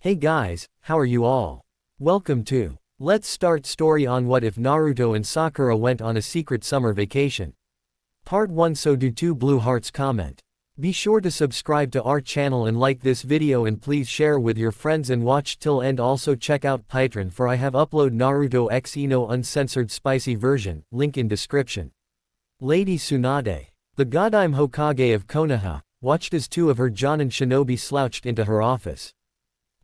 Hey guys, how are you all? Welcome to Let's Start Story on What If Naruto and Sakura Went on a Secret Summer Vacation. Part 1. So do 2 blue hearts comment. Be sure to subscribe to our channel and like this video, and please share with your friends and watch till end. Also check out Patreon for I have upload Naruto X Ino uncensored spicy version, link in description. Lady Tsunade, the Godime Hokage of Konoha, watched as 2 of her Jonin shinobi slouched into her office.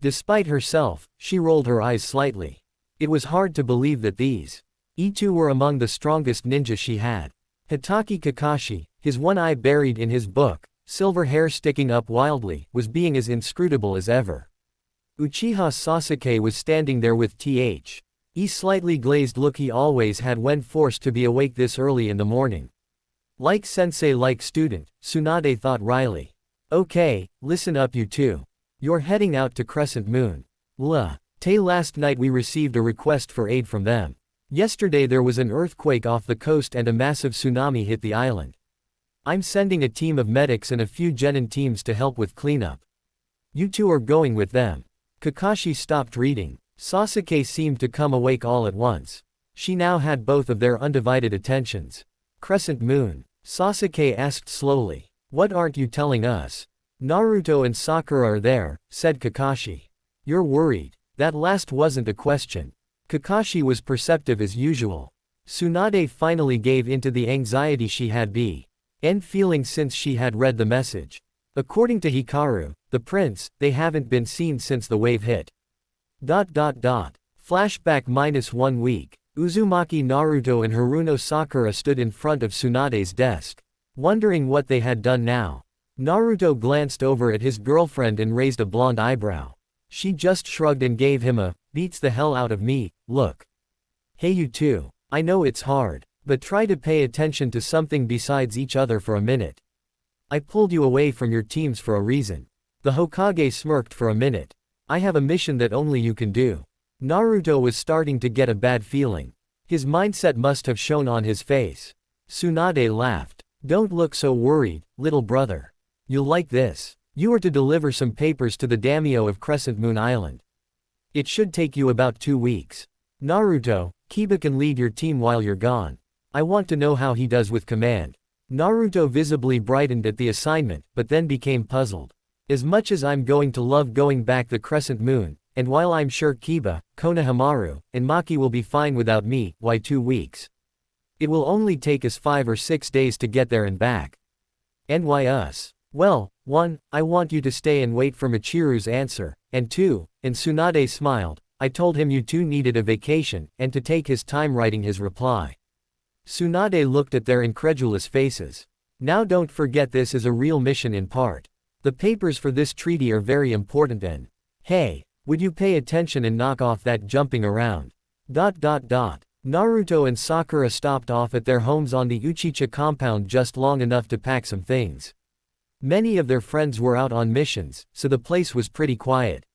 Despite herself, she rolled her eyes slightly. It was hard to believe that these E2 were among the strongest ninjas she had. Hitaki Kakashi, his one eye buried in his book, silver hair sticking up wildly, was being as inscrutable as ever. Uchiha Sasuke was standing there with the slightly glazed look he always had when forced to be awake this early in the morning. Like sensei like student, Tsunade thought wryly. Okay, listen up you two. You're heading out to Crescent Moon. Last night we received a request for aid from them. Yesterday there was an earthquake off the coast and a massive tsunami hit the island. I'm sending a team of medics and a few genin teams to help with cleanup. You two are going with them. Kakashi stopped reading. Sasuke seemed to come awake all at once. She now had both of their undivided attentions. Crescent Moon? Sasuke asked slowly. What aren't you telling us? Naruto and Sakura are there, said Kakashi. You're worried. That last wasn't a question. Kakashi was perceptive as usual. Tsunade finally gave into the anxiety she had been feeling since she had read the message. According to Hikaru, the prince, they haven't been seen since the wave hit. Flashback -1 week. Uzumaki Naruto and Haruno Sakura stood in front of Tsunade's desk, wondering what they had done now. Naruto glanced over at his girlfriend and raised a blonde eyebrow. She just shrugged and gave him a beats the hell out of me look. Hey you two, I know it's hard, but try to pay attention to something besides each other for a minute. I pulled you away from your teams for a reason. The Hokage smirked for a minute. I have a mission that only you can do. Naruto was starting to get a bad feeling. His mindset must have shown on his face. Tsunade laughed. Don't look so worried, little brother. You'll like this. You are to deliver some papers to the daimyo of Crescent Moon Island. It should take you about 2 weeks. Naruto, Kiba can lead your team while you're gone. I want to know how he does with command. Naruto visibly brightened at the assignment, but then became puzzled. As much as I'm going to love going back the Crescent Moon, and while I'm sure Kiba, Konohamaru, and Maki will be fine without me, why 2 weeks? It will only take us 5 or 6 days to get there and back. And why us? Well, 1, I want you to stay and wait for Michiru's answer, and 2, and Tsunade smiled, I told him you two needed a vacation, and to take his time writing his reply. Tsunade looked at their incredulous faces. Now don't forget this is a real mission in part. The papers for this treaty are very important and, hey, would you pay attention and knock off that jumping around? Naruto and Sakura stopped off at their homes on the Uchiha compound just long enough to pack some things. Many of their friends were out on missions, so the place was pretty quiet.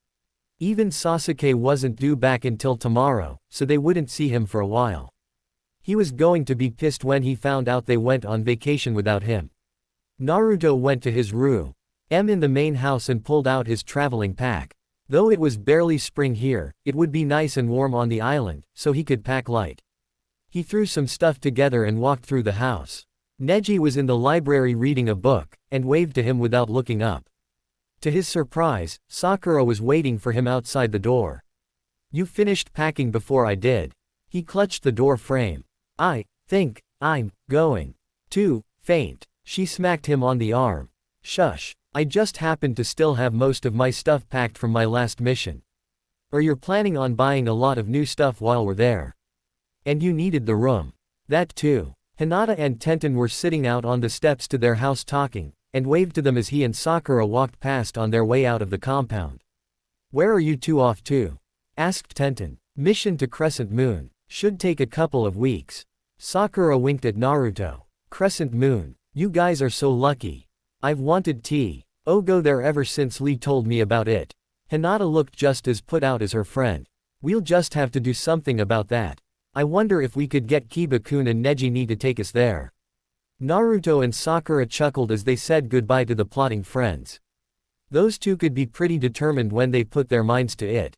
Even Sasuke wasn't due back until tomorrow, so they wouldn't see him for a while. He was going to be pissed when he found out they went on vacation without him. Naruto went to his room in the main house and pulled out his traveling pack. Though it was barely spring here, it would be nice and warm on the island, so he could pack light. He threw some stuff together and walked through the house. Neji was in the library reading a book, and waved to him without looking up. To his surprise, Sakura was waiting for him outside the door. You finished packing before I did. He clutched the door frame. I think I'm going to faint. She smacked him on the arm. Shush, I just happened to still have most of my stuff packed from my last mission. Or you're planning on buying a lot of new stuff while we're there. And you needed the room. That too. Hinata and Tenten were sitting out on the steps to their house talking, and waved to them as he and Sakura walked past on their way out of the compound. Where are you two off to? Asked Tenten. Mission to Crescent Moon. Should take a couple of weeks. Sakura winked at Naruto. Crescent Moon. You guys are so lucky. I've wanted go there ever since Lee told me about it. Hinata looked just as put out as her friend. We'll just have to do something about that. I wonder if we could get Kiba-kun and Neji to take us there. Naruto and Sakura chuckled as they said goodbye to the plotting friends. Those two could be pretty determined when they put their minds to it.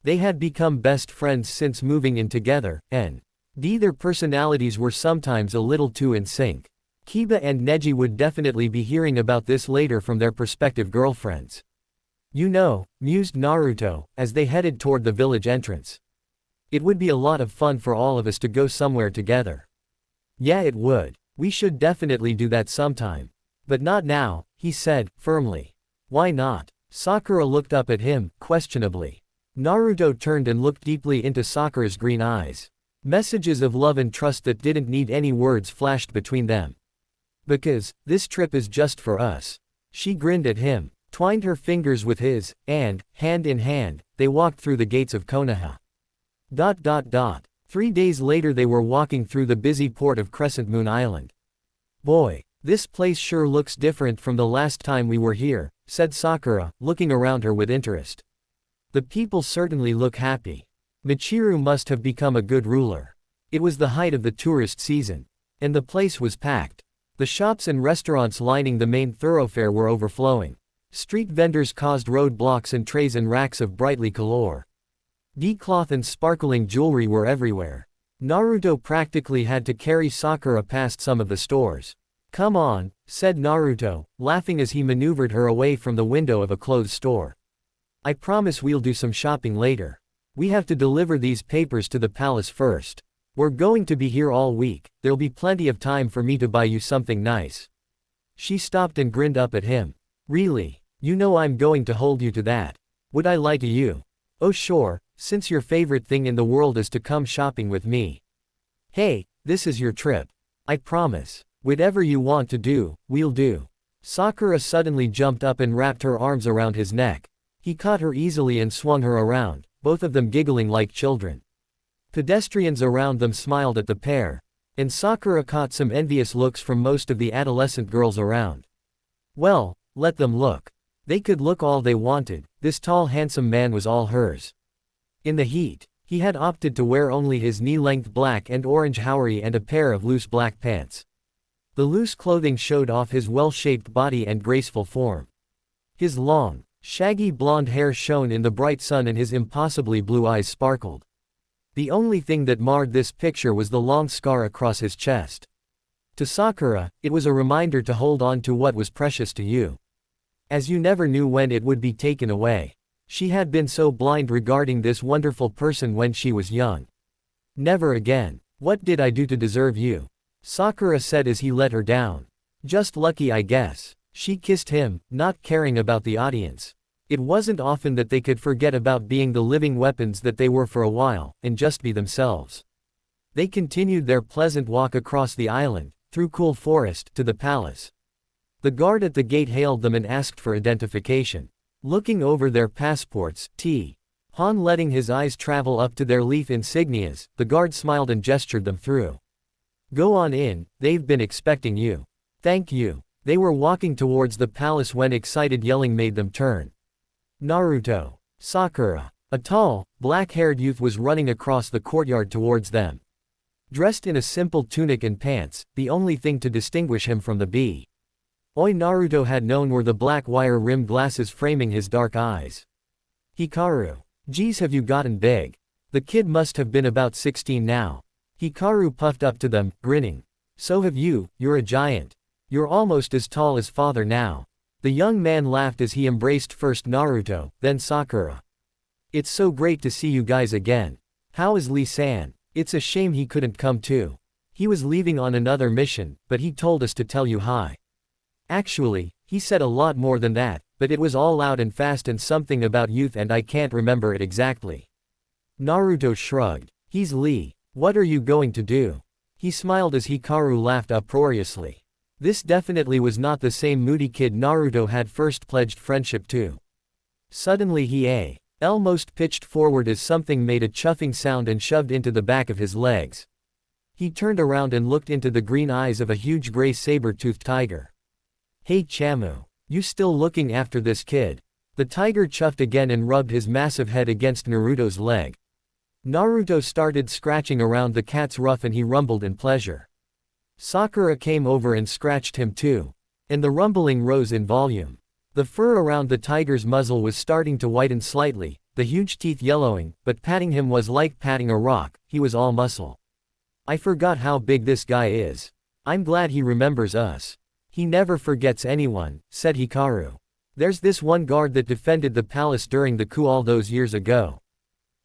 They had become best friends since moving in together, and their personalities were sometimes a little too in sync. Kiba and Neji would definitely be hearing about this later from their prospective girlfriends. You know, mused Naruto, as they headed toward the village entrance. It would be a lot of fun for all of us to go somewhere together. Yeah, it would. We should definitely do that sometime. But not now, he said, firmly. Why not? Sakura looked up at him, questionably. Naruto turned and looked deeply into Sakura's green eyes. Messages of love and trust that didn't need any words flashed between them. Because, this trip is just for us. She grinned at him, twined her fingers with his, and, hand in hand, they walked through the gates of Konoha. 3 days later they were walking through the busy port of Crescent Moon Island. Boy, this place sure looks different from the last time we were here, said Sakura, looking around her with interest. The people certainly look happy. Michiru must have become a good ruler. It was the height of the tourist season. And the place was packed. The shops and restaurants lining the main thoroughfare were overflowing. Street vendors caused roadblocks and trays and racks of brightly colored cloth and sparkling jewelry were everywhere. Naruto practically had to carry Sakura past some of the stores. Come on, said Naruto, laughing as he maneuvered her away from the window of a clothes store. I promise we'll do some shopping later. We have to deliver these papers to the palace first. We're going to be here all week, there'll be plenty of time for me to buy you something nice. She stopped and grinned up at him. Really? You know I'm going to hold you to that. Would I lie to you? Oh sure, since your favorite thing in the world is to come shopping with me. Hey, this is your trip. I promise. Whatever you want to do, we'll do. Sakura suddenly jumped up and wrapped her arms around his neck. He caught her easily and swung her around, both of them giggling like children. Pedestrians around them smiled at the pair, and Sakura caught some envious looks from most of the adolescent girls around. Well, let them look. They could look all they wanted, this tall handsome man was all hers. In the heat, he had opted to wear only his knee-length black and orange haori and a pair of loose black pants. The loose clothing showed off his well-shaped body and graceful form. His long, shaggy blonde hair shone in the bright sun and his impossibly blue eyes sparkled. The only thing that marred this picture was the long scar across his chest. To Sakura, it was a reminder to hold on to what was precious to you. As you never knew when it would be taken away. She had been so blind regarding this wonderful person when she was young. Never again. What did I do to deserve you? Sakura said as he let her down. Just lucky I guess. She kissed him, not caring about the audience. It wasn't often that they could forget about being the living weapons that they were for a while, and just be themselves. They continued their pleasant walk across the island, through cool forest, to the palace. The guard at the gate hailed them and asked for identification. Looking over their passports, Han letting his eyes travel up to their leaf insignias, the guard smiled and gestured them through. Go on in, they've been expecting you. Thank you. They were walking towards the palace when excited yelling made them turn. Naruto. Sakura. A tall, black-haired youth was running across the courtyard towards them. Dressed in a simple tunic and pants, the only thing to distinguish him from the boy Naruto had known were the black wire-rimmed glasses framing his dark eyes. Hikaru. Geez, have you gotten big? The kid must have been about 16 now. Hikaru puffed up to them, grinning. So have you, you're a giant. You're almost as tall as father now. The young man laughed as he embraced first Naruto, then Sakura. It's so great to see you guys again. How is Lee-san? It's a shame he couldn't come too. He was leaving on another mission, but he told us to tell you hi. Actually, he said a lot more than that, but it was all loud and fast and something about youth and I can't remember it exactly. Naruto shrugged. He's Lee. What are you going to do? He smiled as Hikaru laughed uproariously. This definitely was not the same moody kid Naruto had first pledged friendship to. Suddenly he almost pitched forward as something made a chuffing sound and shoved into the back of his legs. He turned around and looked into the green eyes of a huge gray saber-toothed tiger. Hey Chamu. You still looking after this kid? The tiger chuffed again and rubbed his massive head against Naruto's leg. Naruto started scratching around the cat's ruff and he rumbled in pleasure. Sakura came over and scratched him too. And the rumbling rose in volume. The fur around the tiger's muzzle was starting to whiten slightly, the huge teeth yellowing, but patting him was like patting a rock, he was all muscle. I forgot how big this guy is. I'm glad he remembers us. He never forgets anyone, said Hikaru. There's this one guard that defended the palace during the coup all those years ago.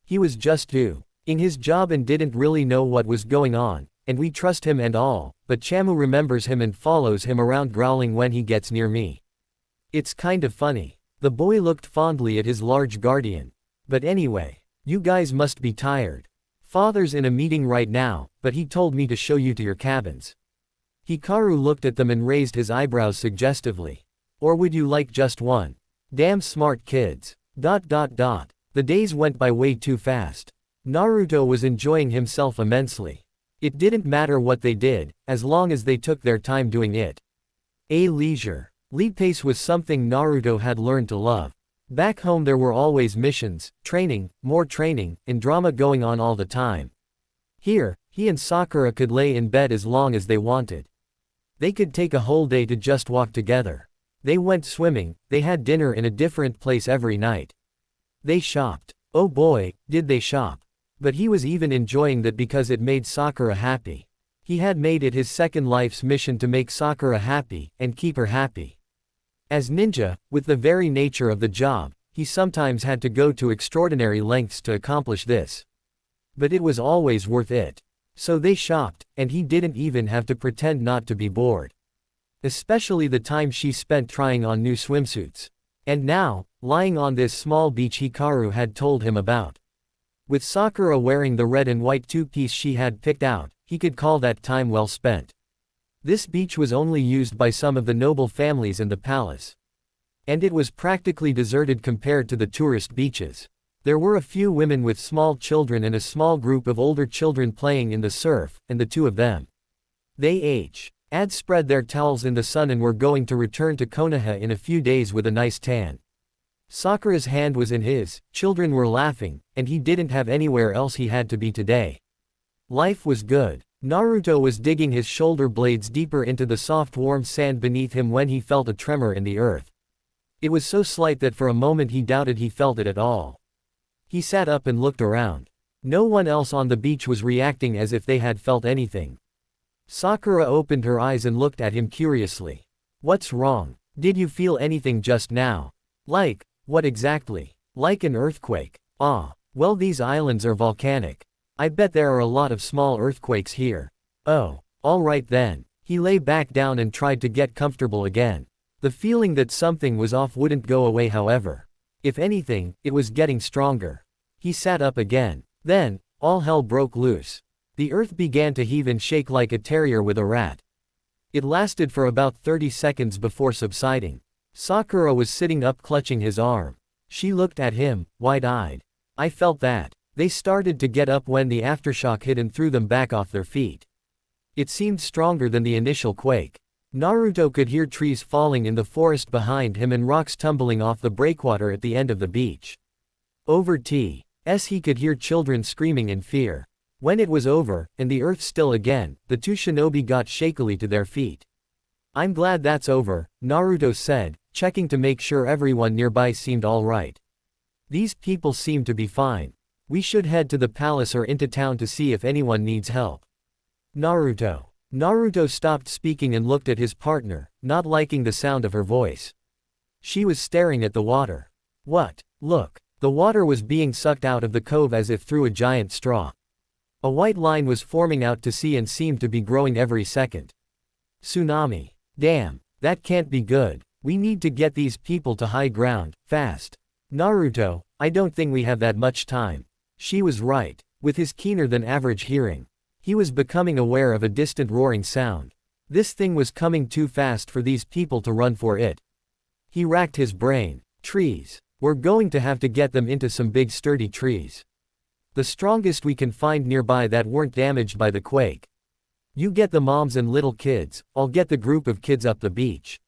He was just doing his job and didn't really know what was going on, and we trust him and all, but Chamu remembers him and follows him around growling when he gets near me. It's kind of funny. The boy looked fondly at his large guardian. But anyway, you guys must be tired. Father's in a meeting right now, but he told me to show you to your cabins. Hikaru looked at them and raised his eyebrows suggestively. Or would you like just one? Damn smart kids. The days went by way too fast. Naruto was enjoying himself immensely. It didn't matter what they did, as long as they took their time doing it. A leisure. Pace was something Naruto had learned to love. Back home there were always missions, training, more training, and drama going on all the time. Here, he and Sakura could lay in bed as long as they wanted. They could take a whole day to just walk together. They went swimming, they had dinner in a different place every night. They shopped. Oh boy, did they shop. But he was even enjoying that because it made Sakura happy. He had made it his second life's mission to make Sakura happy, and keep her happy. As ninja, with the very nature of the job, he sometimes had to go to extraordinary lengths to accomplish this. But it was always worth it. So they shopped, and he didn't even have to pretend not to be bored. Especially the time she spent trying on new swimsuits. And now, lying on this small beach Hikaru had told him about. With Sakura wearing the red and white two-piece she had picked out, he could call that time well spent. This beach was only used by some of the noble families in the palace. And it was practically deserted compared to the tourist beaches. There were a few women with small children and a small group of older children playing in the surf, and the two of them. They had spread their towels in the sun and were going to return to Konoha in a few days with a nice tan. Sakura's hand was in his, children were laughing, and he didn't have anywhere else he had to be today. Life was good. Naruto was digging his shoulder blades deeper into the soft warm sand beneath him when he felt a tremor in the earth. It was so slight that for a moment he doubted he felt it at all. He sat up and looked around. No one else on the beach was reacting as if they had felt anything. Sakura opened her eyes and looked at him curiously. What's wrong? Did you feel anything just now? Like, what exactly? Like an earthquake. Ah, well these islands are volcanic. I bet there are a lot of small earthquakes here. Oh, alright then. He lay back down and tried to get comfortable again. The feeling that something was off wouldn't go away however. If anything, it was getting stronger. He sat up again. Then, all hell broke loose. The earth began to heave and shake like a terrier with a rat. It lasted for about 30 seconds before subsiding. Sakura was sitting up clutching his arm. She looked at him, wide-eyed. I felt that. They started to get up when the aftershock hit and threw them back off their feet. It seemed stronger than the initial quake. Naruto could hear trees falling in the forest behind him and rocks tumbling off the breakwater at the end of the beach. Over T.S. he could hear children screaming in fear. When it was over, and the earth still again, the two shinobi got shakily to their feet. I'm glad that's over, Naruto said, checking to make sure everyone nearby seemed all right. These people seem to be fine. We should head to the palace or into town to see if anyone needs help. Naruto stopped speaking and looked at his partner, not liking the sound of her voice. She was staring at the water. What? Look. The water was being sucked out of the cove as if through a giant straw. A white line was forming out to sea and seemed to be growing every second. Tsunami. Damn, that can't be good. We need to get these people to high ground, fast. Naruto, I don't think we have that much time. She was right. With his keener than average hearing, he was becoming aware of a distant roaring sound. This thing was coming too fast for these people to run for it. He racked his brain. Trees. We're going to have to get them into some big sturdy trees. The strongest we can find nearby that weren't damaged by the quake. You get the moms and little kids, I'll get the group of kids up the beach.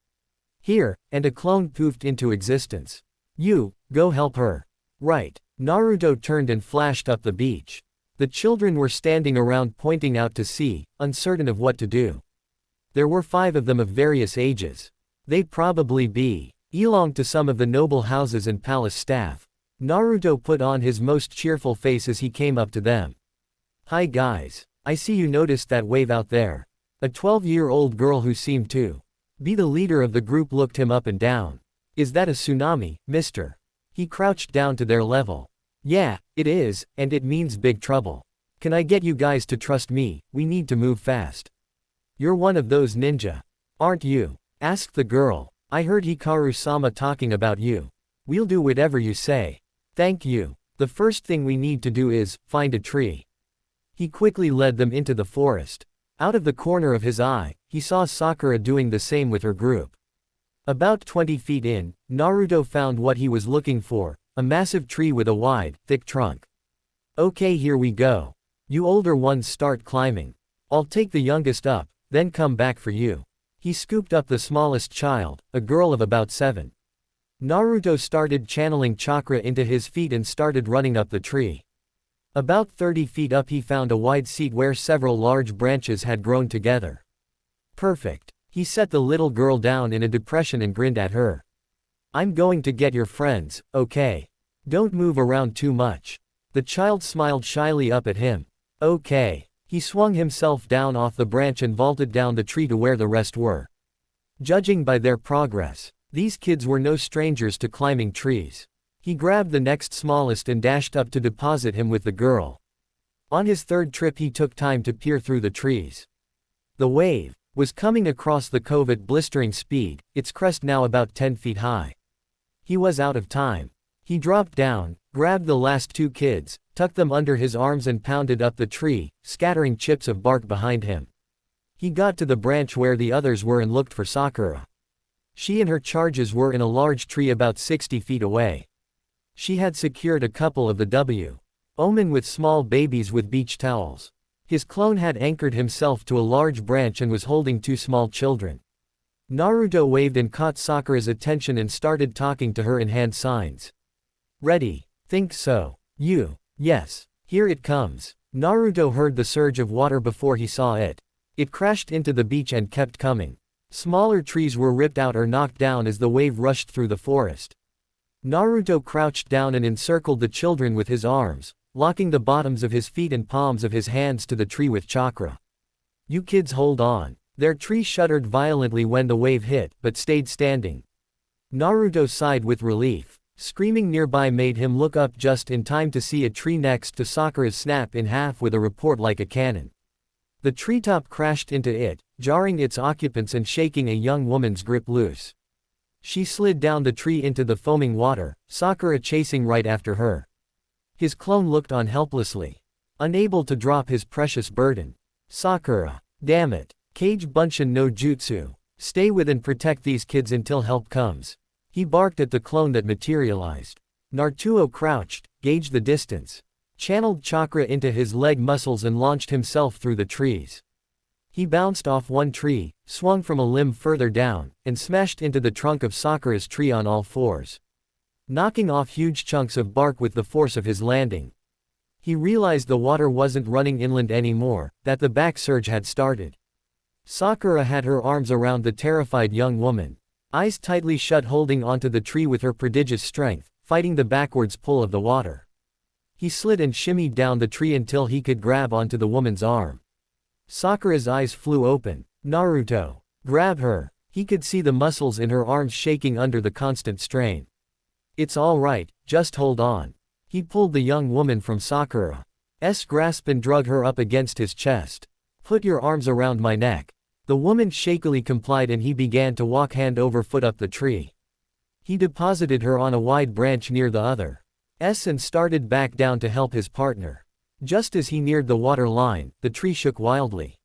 Here, and a clone poofed into existence. You, go help her. Right. Naruto turned and flashed up the beach. The children were standing around pointing out to sea, uncertain of what to do. There were 5 of them of various ages. They'd probably be belonged to some of the noble houses and palace staff. Naruto put on his most cheerful face as he came up to them. Hi guys. I see you noticed that wave out there. A 12-year-old girl who seemed to be the leader of the group looked him up and down. Is that a tsunami, mister? He crouched down to their level. Yeah, it is, and it means big trouble. Can I get you guys to trust me? We need to move fast. You're one of those ninja, aren't you? Asked the girl. I heard Hikaru-sama talking about you. We'll do whatever you say. Thank you. The first thing we need to do is find a tree. He quickly led them into the forest. Out of the corner of his eye, he saw Sakura doing the same with her group. About 20 feet in, Naruto found what he was looking for, a massive tree with a wide, thick trunk. Okay, here we go. You older ones start climbing. I'll take the youngest up, then come back for you. He scooped up the smallest child, a girl of about 7. Naruto started channeling chakra into his feet and started running up the tree. About 30 feet up he found a wide seat where several large branches had grown together. Perfect. He set the little girl down in a depression and grinned at her. I'm going to get your friends, okay? Don't move around too much. The child smiled shyly up at him. Okay. He swung himself down off the branch and vaulted down the tree to where the rest were. Judging by their progress, these kids were no strangers to climbing trees. He grabbed the next smallest and dashed up to deposit him with the girl. On his third trip he took time to peer through the trees. The wave was coming across the cove at blistering speed, its crest now about 10 feet high. He was out of time. He dropped down, grabbed the last 2 kids, tucked them under his arms and pounded up the tree, scattering chips of bark behind him. He got to the branch where the others were and looked for Sakura. She and her charges were in a large tree about 60 feet away. She had secured a couple of the omen with small babies with beach towels. His clone had anchored himself to a large branch and was holding 2 small children. Naruto waved and caught Sakura's attention and started talking to her in hand signs. Ready? Think so. Yes. Here it comes. Naruto heard the surge of water before he saw it. It crashed into the beach and kept coming. Smaller trees were ripped out or knocked down as the wave rushed through the forest. Naruto crouched down and encircled the children with his arms, locking the bottoms of his feet and palms of his hands to the tree with chakra. You kids hold on. Their tree shuddered violently when the wave hit, but stayed standing. Naruto sighed with relief. Screaming nearby made him look up just in time to see a tree next to Sakura's snap in half with a report like a cannon. The treetop crashed into it, jarring its occupants and shaking a young woman's grip loose. She slid down the tree into the foaming water, Sakura chasing right after her. His clone looked on helplessly, unable to drop his precious burden. Sakura. Damn it. Kage Bunshin no Jutsu. Stay with and protect these kids until help comes. He barked at the clone that materialized. Naruto crouched, gauged the distance, channeled chakra into his leg muscles and launched himself through the trees. He bounced off one tree, swung from a limb further down, and smashed into the trunk of Sakura's tree on all fours, knocking off huge chunks of bark with the force of his landing. He realized the water wasn't running inland anymore, that the back surge had started. Sakura had her arms around the terrified young woman, eyes tightly shut, holding onto the tree with her prodigious strength, fighting the backwards pull of the water. He slid and shimmied down the tree until he could grab onto the woman's arm. Sakura's eyes flew open. Naruto. Grab her. He could see the muscles in her arms shaking under the constant strain. It's all right, just hold on. He pulled the young woman from Sakura's grasp and drug her up against his chest. Put your arms around my neck. The woman shakily complied and he began to walk hand over foot up the tree. He deposited her on a wide branch near the others and started back down to help his partner. Just as he neared the water line, the tree shook wildly.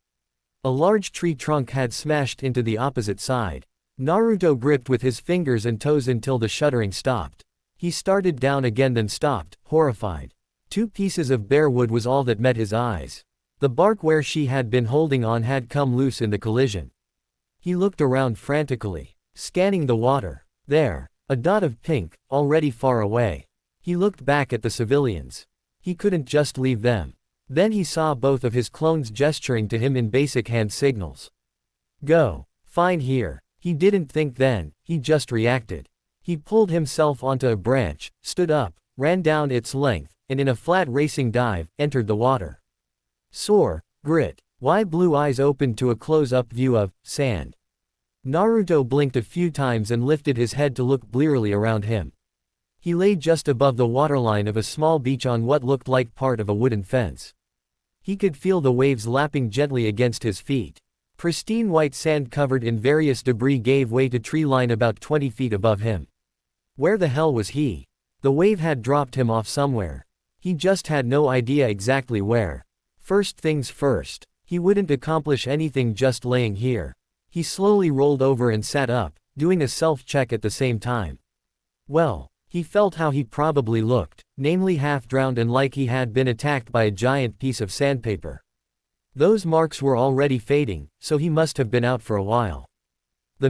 A large tree trunk had smashed into the opposite side. Naruto gripped with his fingers and toes until the shuddering stopped. He started down again then stopped, horrified. 2 pieces of bare wood was all that met his eyes. The bark where she had been holding on had come loose in the collision. He looked around frantically, scanning the water. There, a dot of pink, already far away. He looked back at the civilians. He couldn't just leave them. Then he saw both of his clones gesturing to him in basic hand signals. Go. Fine here. He didn't think then, he just reacted. He pulled himself onto a branch, stood up, ran down its length, and in a flat racing dive, entered the water. Soar, grit. Why blue eyes opened to a close-up view of sand. Naruto blinked a few times and lifted his head to look blearily around him. He lay just above the waterline of a small beach on what looked like part of a wooden fence. He could feel the waves lapping gently against his feet. Pristine white sand covered in various debris gave way to tree line about 20 feet above him. Where the hell was he? The wave had dropped him off somewhere. He just had no idea exactly where. First things first. He wouldn't accomplish anything just laying here. He slowly rolled over and sat up, doing a self-check at the same time. Well, he felt how he probably looked, namely half-drowned and like he had been attacked by a giant piece of sandpaper. Those marks were already fading, so he must have been out for a while. The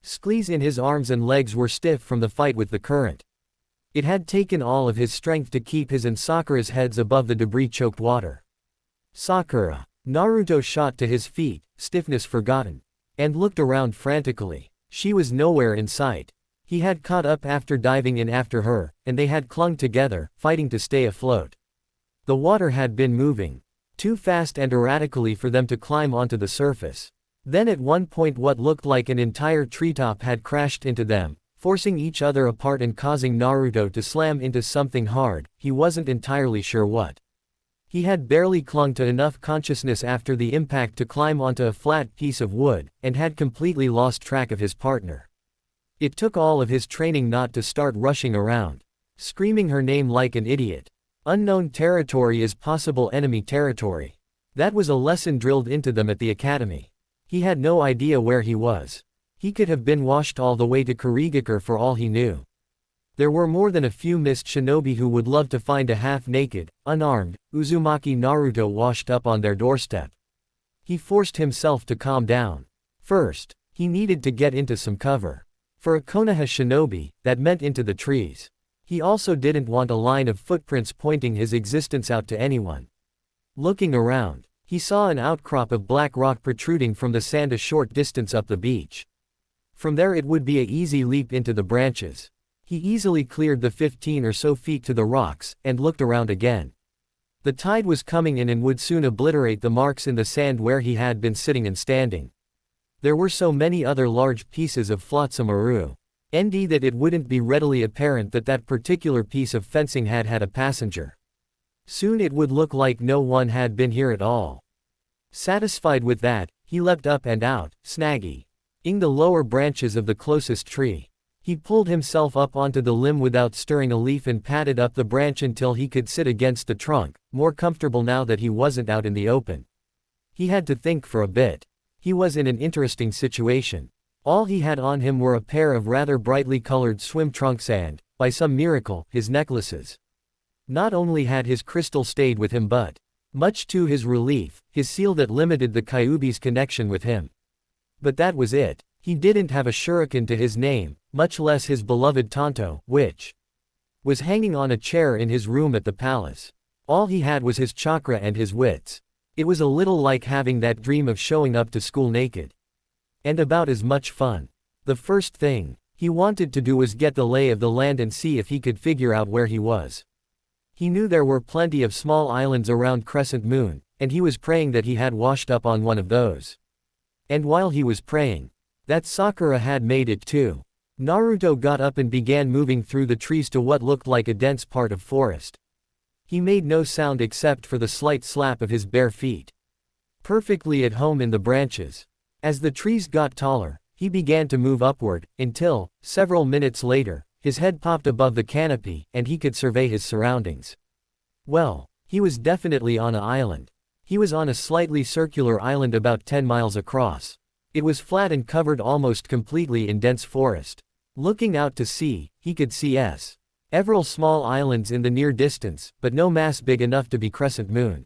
sklees in his arms and legs were stiff from the fight with the current. It had taken all of his strength to keep his and Sakura's heads above the debris-choked water. Sakura. Naruto shot to his feet, stiffness forgotten, and looked around frantically. She was nowhere in sight. He had caught up after diving in after her, and they had clung together, fighting to stay afloat. The water had been moving too fast and erratically for them to climb onto the surface. Then at one point what looked like an entire treetop had crashed into them, forcing each other apart and causing Naruto to slam into something hard, he wasn't entirely sure what. He had barely clung to enough consciousness after the impact to climb onto a flat piece of wood, and had completely lost track of his partner. It took all of his training not to start rushing around, screaming her name like an idiot. Unknown territory is possible enemy territory. That was a lesson drilled into them at the academy. He had no idea where he was. He could have been washed all the way to Kurigakure for all he knew. There were more than a few mist shinobi who would love to find a half-naked, unarmed, Uzumaki Naruto washed up on their doorstep. He forced himself to calm down. First, he needed to get into some cover. For a Konoha shinobi, that meant into the trees. He also didn't want a line of footprints pointing his existence out to anyone. Looking around, he saw an outcrop of black rock protruding from the sand a short distance up the beach. From there it would be an easy leap into the branches. He easily cleared the 15 or so feet to the rocks, and looked around again. The tide was coming in and would soon obliterate the marks in the sand where he had been sitting and standing. There were so many other large pieces of flotsam maru, that it wouldn't be readily apparent that that particular piece of fencing had had a passenger. Soon it would look like no one had been here at all. Satisfied with that, he leapt up and out, snagging the lower branches of the closest tree. He pulled himself up onto the limb without stirring a leaf and patted up the branch until he could sit against the trunk, more comfortable now that he wasn't out in the open. He had to think for a bit. He was in an interesting situation. All he had on him were a pair of rather brightly colored swim trunks and, by some miracle, his necklaces. Not only had his crystal stayed with him but, much to his relief, his seal that limited the Kyuubi's connection with him. But that was it. He didn't have a shuriken to his name, much less his beloved Tanto, which was hanging on a chair in his room at the palace. All he had was his chakra and his wits. It was a little like having that dream of showing up to school naked. And about as much fun. The first thing he wanted to do was get the lay of the land and see if he could figure out where he was. He knew there were plenty of small islands around Crescent Moon, and he was praying that he had washed up on one of those. And while he was praying, that Sakura had made it too. Naruto got up and began moving through the trees to what looked like a dense part of forest. He made no sound except for the slight slap of his bare feet. Perfectly at home in the branches. As the trees got taller, he began to move upward, until, several minutes later, his head popped above the canopy, and he could survey his surroundings. Well, he was definitely on an island. He was on a slightly circular island about 10 miles across. It was flat and covered almost completely in dense forest. Looking out to sea, he could see several small islands in the near distance, but no mass big enough to be Crescent Moon.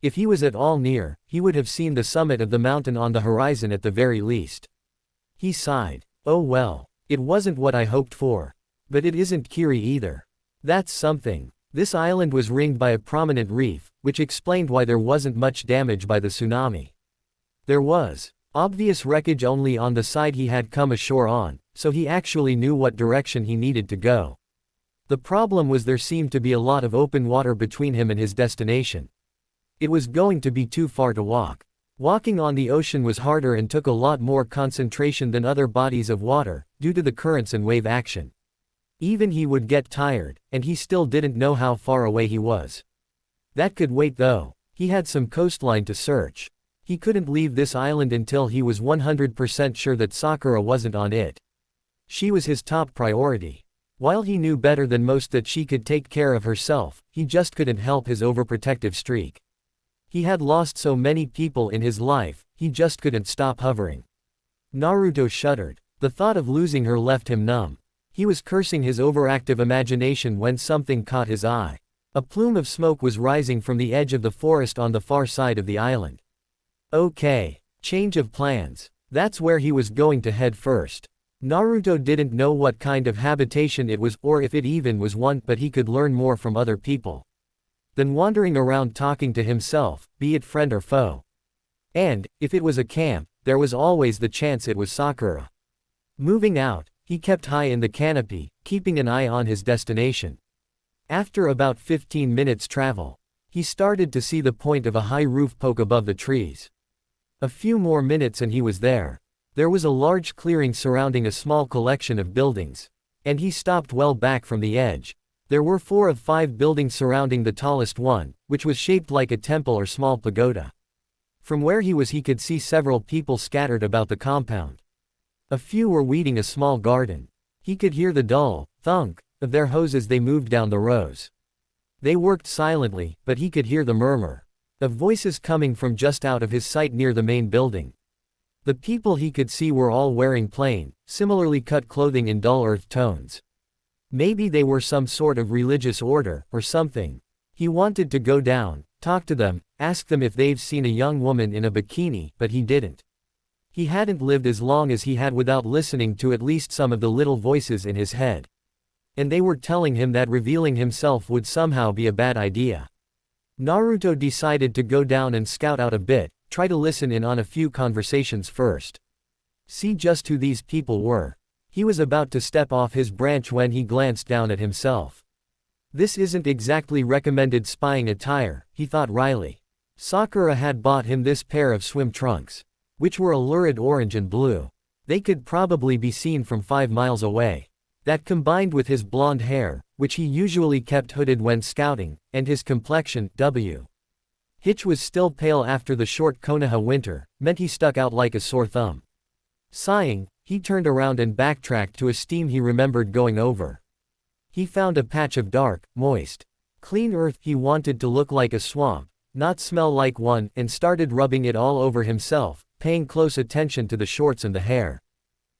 If he was at all near, he would have seen the summit of the mountain on the horizon at the very least. He sighed. Oh well, it wasn't what I hoped for. But it isn't Kiri either. That's something. This island was ringed by a prominent reef, which explained why there wasn't much damage by the tsunami. There was obvious wreckage only on the side he had come ashore on, so he actually knew what direction he needed to go. The problem was there seemed to be a lot of open water between him and his destination. It was going to be too far to walk. Walking on the ocean was harder and took a lot more concentration than other bodies of water, due to the currents and wave action. Even he would get tired, and he still didn't know how far away he was. That could wait though. He had some coastline to search. He couldn't leave this island until he was 100% sure that Sakura wasn't on it. She was his top priority. While he knew better than most that she could take care of herself, he just couldn't help his overprotective streak. He had lost so many people in his life, he just couldn't stop hovering. Naruto shuddered. The thought of losing her left him numb. He was cursing his overactive imagination when something caught his eye. A plume of smoke was rising from the edge of the forest on the far side of the island. Okay. Change of plans. That's where he was going to head first. Naruto didn't know what kind of habitation it was or if it even was one, but he could learn more from other people than wandering around talking to himself, be it friend or foe. And, if it was a camp, there was always the chance it was Sakura. Moving out, he kept high in the canopy, keeping an eye on his destination. After about 15 minutes travel, he started to see the point of a high roof poke above the trees. A few more minutes and he was there. There was a large clearing surrounding a small collection of buildings. And he stopped well back from the edge. There were 4 of 5 buildings surrounding the tallest one, which was shaped like a temple or small pagoda. From where he was he could see several people scattered about the compound. A few were weeding a small garden. He could hear the dull thunk of their hoes as they moved down the rows. They worked silently, but he could hear the murmur of voices coming from just out of his sight near the main building. The people he could see were all wearing plain, similarly cut clothing in dull earth tones. Maybe they were some sort of religious order, or something. He wanted to go down, talk to them, ask them if they've seen a young woman in a bikini, but he didn't. He hadn't lived as long as he had without listening to at least some of the little voices in his head. And they were telling him that revealing himself would somehow be a bad idea. Naruto decided to go down and scout out a bit, try to listen in on a few conversations first. See just who these people were. He was about to step off his branch when he glanced down at himself. This isn't exactly recommended spying attire, he thought wryly. Sakura had bought him this pair of swim trunks, which were a lurid orange and blue. They could probably be seen from 5 miles away. That combined with his blonde hair, which he usually kept hooded when scouting, and his complexion, Hitch was still pale after the short Konoha winter, meant he stuck out like a sore thumb. Sighing, he turned around and backtracked to a stream he remembered going over. He found a patch of dark, moist, clean earth. He wanted to look like a swamp, not smell like one, and started rubbing it all over himself, paying close attention to the shorts and the hair.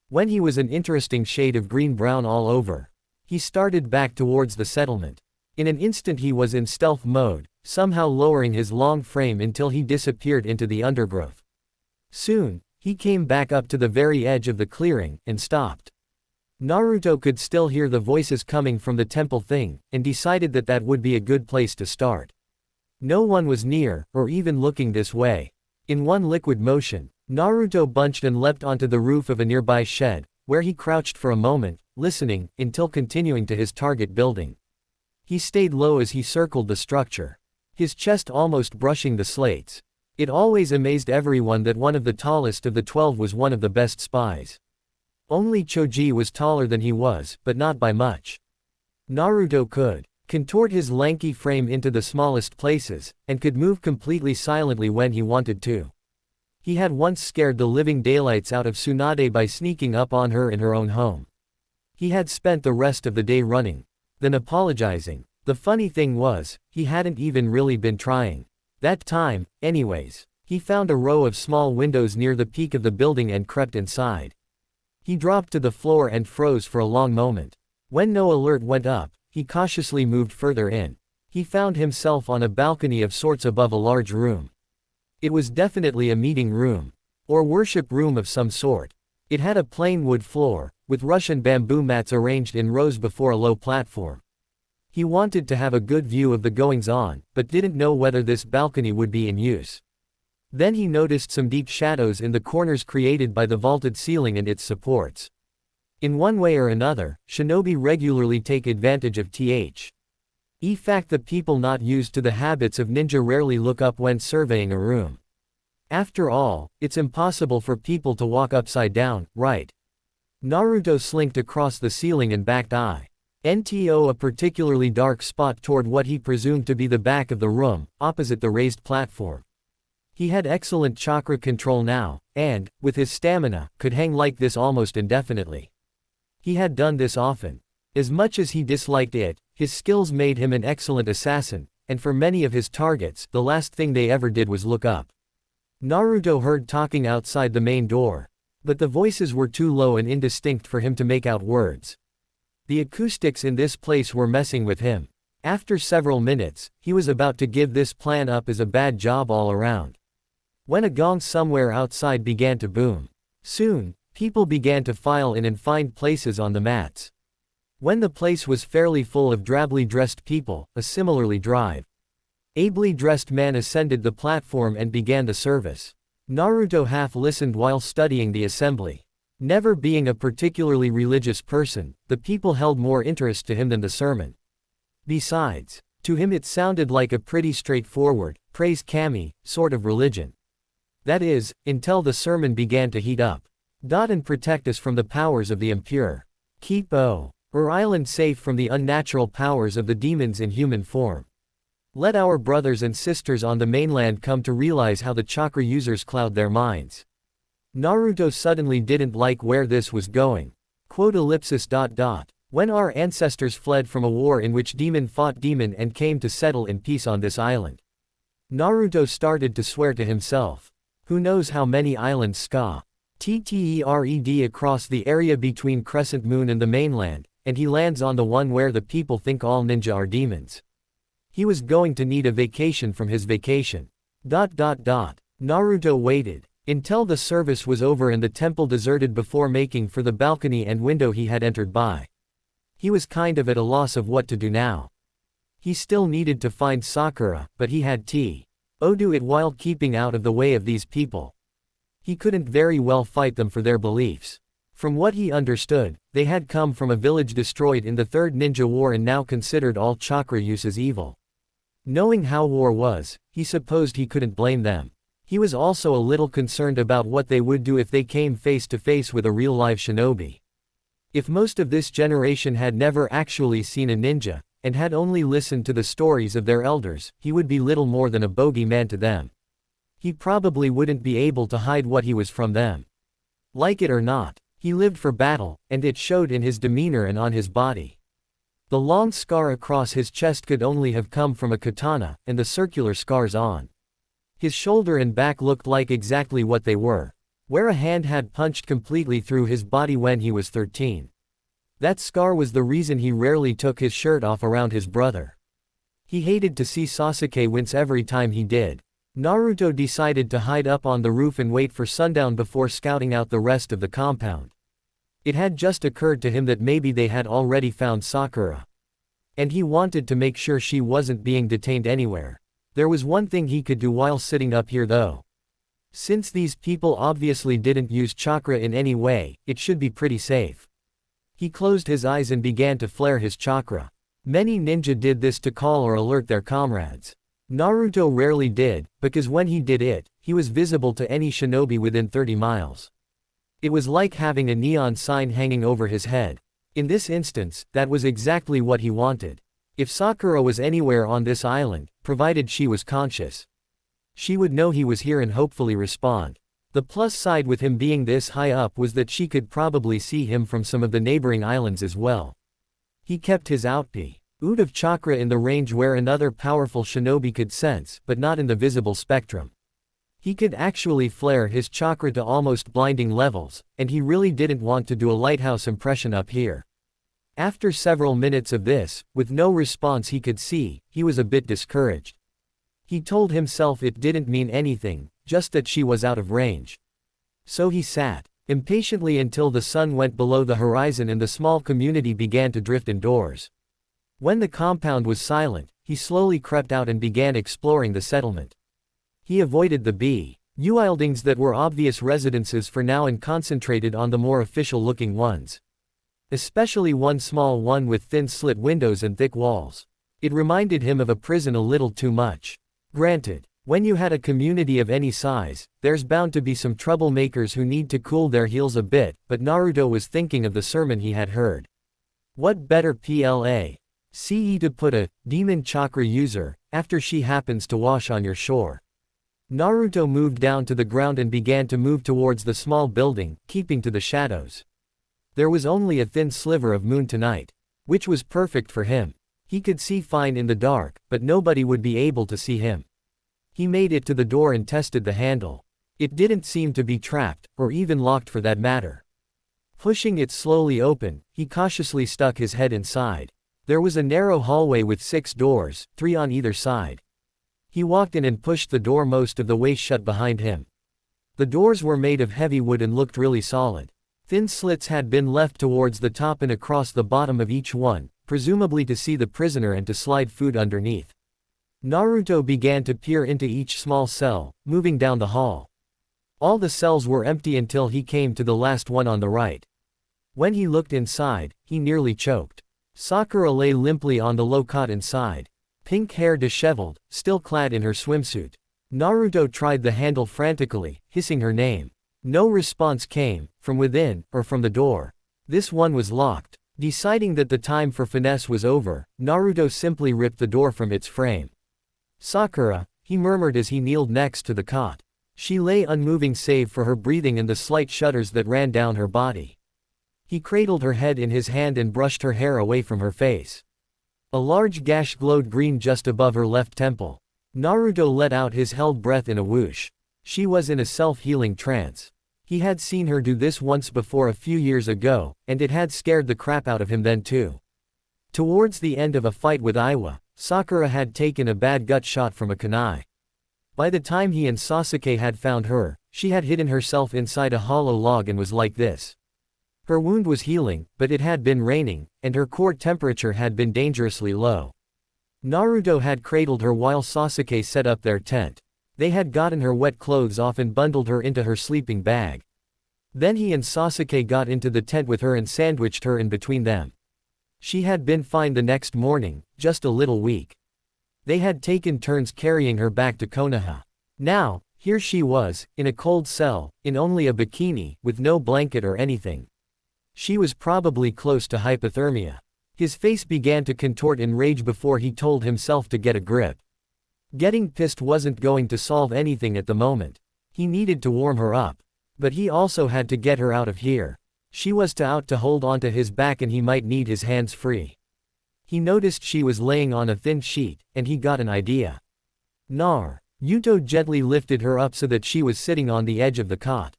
When he was an interesting shade of green-brown all over, he started back towards the settlement. In an instant he was in stealth mode, somehow lowering his long frame until he disappeared into the undergrowth. Soon, he came back up to the very edge of the clearing, and stopped. Naruto could still hear the voices coming from the temple thing, and decided that that would be a good place to start. No one was near, or even looking this way. In one liquid motion, Naruto bunched and leapt onto the roof of a nearby shed, where he crouched for a moment, listening, until continuing to his target building. He stayed low as he circled the structure, his chest almost brushing the slates. It always amazed everyone that one of the tallest of the 12 was one of the best spies. Only Choji was taller than he was, but not by much. Naruto could contort his lanky frame into the smallest places, and could move completely silently when he wanted to. He had once scared the living daylights out of Tsunade by sneaking up on her in her own home. He had spent the rest of the day running, then apologizing. The funny thing was, he hadn't even really been trying. That time, anyways. He found a row of small windows near the peak of the building and crept inside. He dropped to the floor and froze for a long moment. When no alert went up, he cautiously moved further in. He found himself on a balcony of sorts above a large room. It was definitely a meeting room, or worship room of some sort. It had a plain wood floor, with Russian bamboo mats arranged in rows before a low platform. He wanted to have a good view of the goings-on, but didn't know whether this balcony would be in use. Then he noticed some deep shadows in the corners created by the vaulted ceiling and its supports. In one way or another, shinobi regularly take advantage of the fact that people not used to the habits of ninja rarely look up when surveying a room. After all, it's impossible for people to walk upside down, right? Naruto slinked across the ceiling and backed into a particularly dark spot toward what he presumed to be the back of the room, opposite the raised platform. He had excellent chakra control now, and, with his stamina, could hang like this almost indefinitely. He had done this often. As much as he disliked it, his skills made him an excellent assassin, and for many of his targets, the last thing they ever did was look up. Naruto heard talking outside the main door. But the voices were too low and indistinct for him to make out words. The acoustics in this place were messing with him. After several minutes, he was about to give this plan up as a bad job all around. When a gong somewhere outside began to boom. Soon, people began to file in and find places on the mats. When the place was fairly full of drably dressed people, a similarly ably dressed man ascended the platform and began the service. Naruto half listened while studying the assembly. Never being a particularly religious person, the people held more interest to him than the sermon. Besides, to him it sounded like a pretty straightforward, praise kami, sort of religion. That is, until the sermon began to heat up. And protect us from the powers of the impure. Keep our island safe from the unnatural powers of the demons in human form. Let our brothers and sisters on the mainland come to realize how the chakra users cloud their minds. Naruto suddenly didn't like where this was going. When our ancestors fled from a war in which demon fought demon and came to settle in peace on this island. Naruto started to swear to himself. Who knows how many islands TTERED across the area between Crescent Moon and the mainland, and he lands on the one where the people think all ninja are demons. He was going to need a vacation from his vacation. Naruto waited until the service was over and the temple deserted before making for the balcony and window he had entered by. He was kind of at a loss of what to do now. He still needed to find Sakura, but he had to do it while keeping out of the way of these people. He couldn't very well fight them for their beliefs. From what he understood, they had come from a village destroyed in the Third Ninja War and now considered all chakra use as evil. Knowing how war was, he supposed he couldn't blame them. He was also a little concerned about what they would do if they came face to face with a real-life shinobi. If most of this generation had never actually seen a ninja, and had only listened to the stories of their elders, he would be little more than a bogeyman to them. He probably wouldn't be able to hide what he was from them. Like it or not, he lived for battle, and it showed in his demeanor and on his body. The long scar across his chest could only have come from a katana, and the circular scars on his shoulder and back looked like exactly what they were. Where a hand had punched completely through his body when he was 13. That scar was the reason he rarely took his shirt off around his brother. He hated to see Sasuke wince every time he did. Naruto decided to hide up on the roof and wait for sundown before scouting out the rest of the compound. It had just occurred to him that maybe they had already found Sakura. And he wanted to make sure she wasn't being detained anywhere. There was one thing he could do while sitting up here though. Since these people obviously didn't use chakra in any way, it should be pretty safe. He closed his eyes and began to flare his chakra. Many ninja did this to call or alert their comrades. Naruto rarely did, because when he did it, he was visible to any shinobi within 30 miles. It was like having a neon sign hanging over his head. In this instance, that was exactly what he wanted. If Sakura was anywhere on this island, provided she was conscious, she would know he was here and hopefully respond. The plus side with him being this high up was that she could probably see him from some of the neighboring islands as well. He kept his output of chakra in the range where another powerful shinobi could sense, but not in the visible spectrum. He could actually flare his chakra to almost blinding levels, and he really didn't want to do a lighthouse impression up here. After several minutes of this, with no response he could see, he was a bit discouraged. He told himself it didn't mean anything, just that she was out of range. So he sat impatiently until the sun went below the horizon and the small community began to drift indoors. When the compound was silent, he slowly crept out and began exploring the settlement. He avoided the buildings that were obvious residences for now and concentrated on the more official-looking ones. especially one small one with thin slit windows and thick walls. It reminded him of a prison a little too much. Granted, when you had a community of any size, there's bound to be some troublemakers who need to cool their heels a bit, but Naruto was thinking of the sermon he had heard. What better place to put a demon chakra user after she happens to wash on your shore? Naruto moved down to the ground and began to move towards the small building, keeping to the shadows. There was only a thin sliver of moon tonight, which was perfect for him. He could see fine in the dark, but nobody would be able to see him. He made it to the door and tested the handle. It didn't seem to be trapped, or even locked for that matter. Pushing it slowly open, he cautiously stuck his head inside. There was a narrow hallway with 6 doors, 3 on either side. He walked in and pushed the door most of the way shut behind him. The doors were made of heavy wood and looked really solid. Thin slits had been left towards the top and across the bottom of each one, presumably to see the prisoner and to slide food underneath. Naruto began to peer into each small cell, moving down the hall. All the cells were empty until he came to the last one on the right. When he looked inside, he nearly choked. Sakura lay limply on the low cot inside. Pink hair disheveled, still clad in her swimsuit. Naruto tried the handle frantically, hissing her name. No response came, from within, or from the door. This one was locked. Deciding that the time for finesse was over, Naruto simply ripped the door from its frame. Sakura, he murmured as he kneeled next to the cot. She lay unmoving save for her breathing and the slight shudders that ran down her body. He cradled her head in his hand and brushed her hair away from her face. A large gash glowed green just above her left temple. Naruto let out his held breath in a whoosh. She was in a self-healing trance. He had seen her do this once before a few years ago, and it had scared the crap out of him then too. Towards the end of a fight with Iwa, Sakura had taken a bad gut shot from a kunai. By the time he and Sasuke had found her, she had hidden herself inside a hollow log and was like this. Her wound was healing, but it had been raining, and her core temperature had been dangerously low. Naruto had cradled her while Sasuke set up their tent. They had gotten her wet clothes off and bundled her into her sleeping bag. Then he and Sasuke got into the tent with her and sandwiched her in between them. She had been fine the next morning, just a little weak. They had taken turns carrying her back to Konoha. Now, here she was, in a cold cell, in only a bikini, with no blanket or anything. She was probably close to hypothermia. His face began to contort in rage before he told himself to get a grip. Getting pissed wasn't going to solve anything at the moment. He needed to warm her up. But he also had to get her out of here. She was out to hold onto his back and he might need his hands free. He noticed she was laying on a thin sheet, and he got an idea. Yuto gently lifted her up so that she was sitting on the edge of the cot.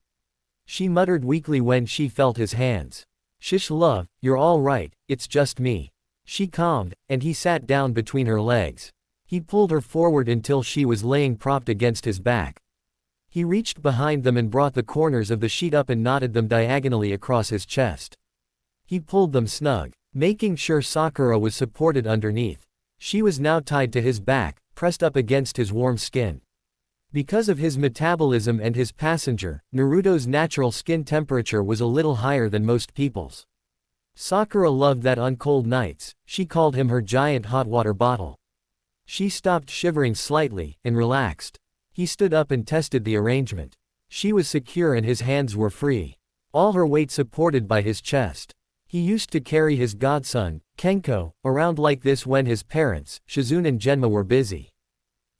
She muttered weakly when she felt his hands. Shish love, you're all right, it's just me. She calmed, and he sat down between her legs. He pulled her forward until she was laying propped against his back. He reached behind them and brought the corners of the sheet up and knotted them diagonally across his chest. He pulled them snug, making sure Sakura was supported underneath. She was now tied to his back, pressed up against his warm skin. Because of his metabolism and his passenger, Naruto's natural skin temperature was a little higher than most people's. Sakura loved that on cold nights, she called him her giant hot water bottle. She stopped shivering slightly, and relaxed. He stood up and tested the arrangement. She was secure and his hands were free. All her weight supported by his chest. He used to carry his godson, Kenko, around like this when his parents, Shizune and Genma were busy.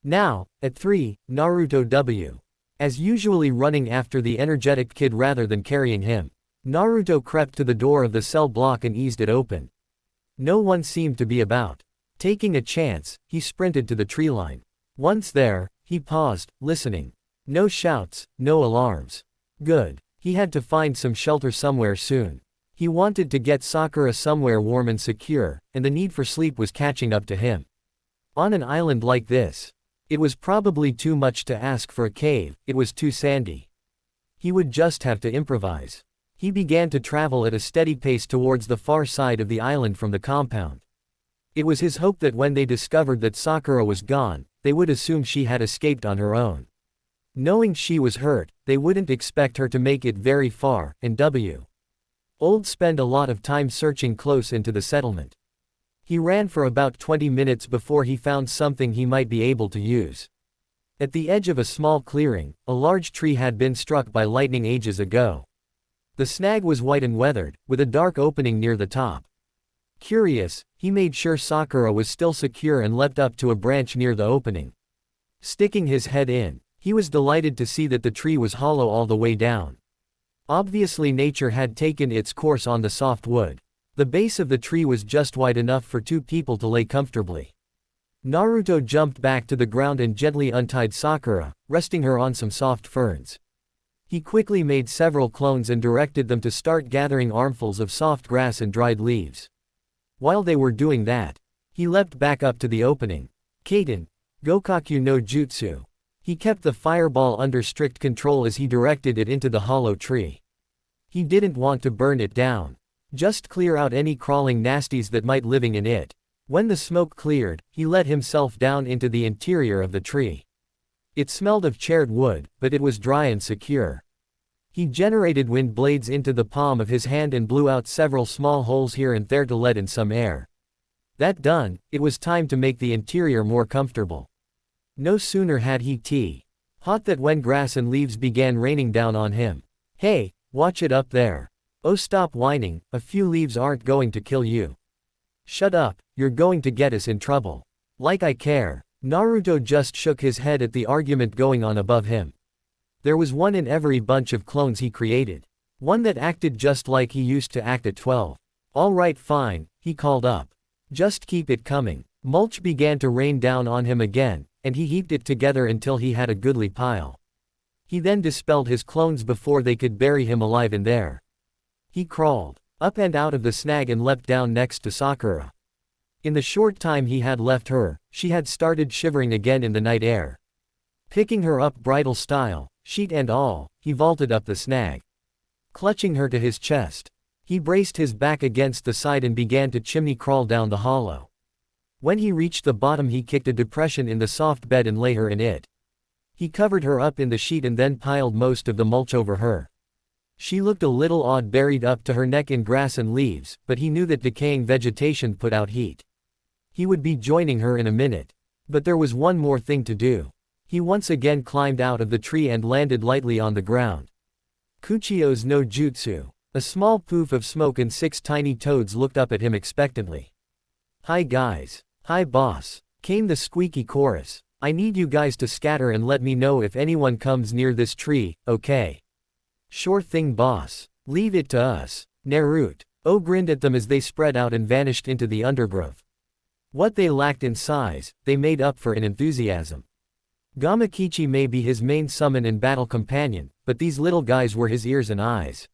Now, at 3, Naruto as usually running after the energetic kid rather than carrying him. Naruto crept to the door of the cell block and eased it open. No one seemed to be about. Taking a chance, he sprinted to the tree line. Once there, he paused, listening. No shouts, no alarms. Good. He had to find some shelter somewhere soon. He wanted to get Sakura somewhere warm and secure, and the need for sleep was catching up to him. On an island like this, it was probably too much to ask for a cave, it was too sandy. He would just have to improvise. He began to travel at a steady pace towards the far side of the island from the compound. It was his hope that when they discovered that Sakura was gone, they would assume she had escaped on her own. Knowing she was hurt, they wouldn't expect her to make it very far, and Old spend a lot of time searching close into the settlement. He ran for about 20 minutes before he found something he might be able to use. At the edge of a small clearing, a large tree had been struck by lightning ages ago. The snag was white and weathered, with a dark opening near the top. Curious, he made sure Sakura was still secure and leapt up to a branch near the opening. Sticking his head in, he was delighted to see that the tree was hollow all the way down. Obviously nature had taken its course on the soft wood. The base of the tree was just wide enough for two people to lay comfortably. Naruto jumped back to the ground and gently untied Sakura, resting her on some soft ferns. He quickly made several clones and directed them to start gathering armfuls of soft grass and dried leaves. While they were doing that, he leapt back up to the opening. Kaiten, Gokaku no Jutsu. He kept the fireball under strict control as he directed it into the hollow tree. He didn't want to burn it down. Just clear out any crawling nasties that might living in it. When the smoke cleared, he let himself down into the interior of the tree. It smelled of charred wood, but it was dry and secure. He generated wind blades into the palm of his hand and blew out several small holes here and there to let in some air. That done, it was time to make the interior more comfortable. No sooner had he tea hot that when grass and leaves began raining down on him. Hey, watch it up there. Oh, stop whining, a few leaves aren't going to kill you. Shut up, you're going to get us in trouble. Like I care. Naruto just shook his head at the argument going on above him. There was one in every bunch of clones he created. One that acted just like he used to act at 12. All right, fine, he called up. Just keep it coming. Mulch began to rain down on him again, and he heaped it together until he had a goodly pile. He then dispelled his clones before they could bury him alive in there. He crawled up and out of the snag and leapt down next to Sakura. In the short time he had left her, she had started shivering again in the night air. Picking her up bridal style, sheet and all, he vaulted up the snag. Clutching her to his chest, he braced his back against the side and began to chimney crawl down the hollow. When he reached the bottom he kicked a depression in the soft bed and lay her in it. He covered her up in the sheet and then piled most of the mulch over her. She looked a little odd buried up to her neck in grass and leaves, but he knew that decaying vegetation put out heat. He would be joining her in a minute. But there was one more thing to do. He once again climbed out of the tree and landed lightly on the ground. Kuchio's no Jutsu. A small poof of smoke and 6 tiny toads looked up at him expectantly. Hi guys. Hi boss. Came the squeaky chorus. I need you guys to scatter and let me know if anyone comes near this tree, okay? Sure thing boss. Leave it to us. Naruto grinned at them as they spread out and vanished into the undergrowth. What they lacked in size, they made up for in enthusiasm. Gamakichi may be his main summon and battle companion, but these little guys were his ears and eyes.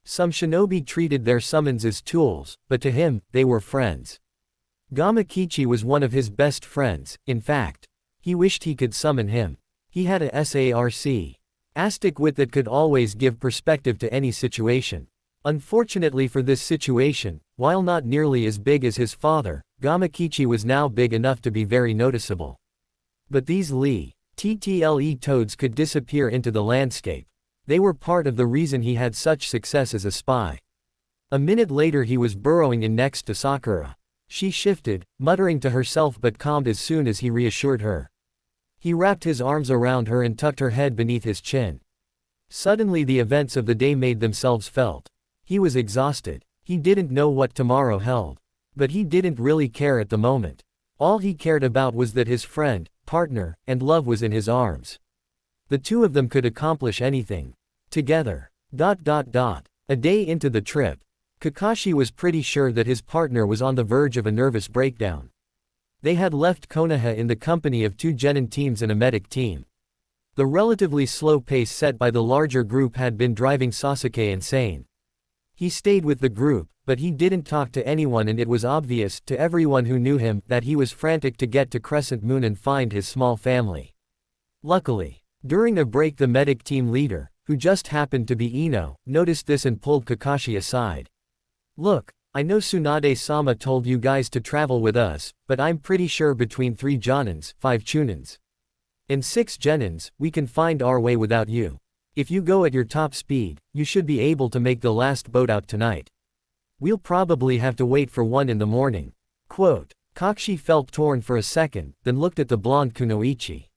Some shinobi treated their summons as tools, but to him, they were friends. Gamakichi was one of his best friends, in fact. He wished he could summon him. He had a sarcastic wit that could always give perspective to any situation. Unfortunately for this situation, while not nearly as big as his father, Gamakichi was now big enough to be very noticeable. But these TTLE toads could disappear into the landscape. They were part of the reason he had such success as a spy. A minute later he was burrowing in next to Sakura. She shifted, muttering to herself but calmed as soon as he reassured her. He wrapped his arms around her and tucked her head beneath his chin. Suddenly the events of the day made themselves felt. He was exhausted. He didn't know what tomorrow held. But he didn't really care at the moment. All he cared about was that his friend, partner, and love was in his arms. The two of them could accomplish anything. Together. A day into the trip, Kakashi was pretty sure that his partner was on the verge of a nervous breakdown. They had left Konoha in the company of 2 genin teams and a medic team. The relatively slow pace set by the larger group had been driving Sasuke insane. He stayed with the group, but he didn't talk to anyone and it was obvious to everyone who knew him that he was frantic to get to Crescent Moon and find his small family. Luckily, during a break the medic team leader, who just happened to be Ino, noticed this and pulled Kakashi aside. Look, I know Tsunade-sama told you guys to travel with us, but I'm pretty sure between 3 Jonins, 5 Chunins, and 6 Genins, we can find our way without you. If you go at your top speed, you should be able to make the last boat out tonight. We'll probably have to wait for 1 in the morning. Quote. Kakashi felt torn for a second, then looked at the blonde Kunoichi.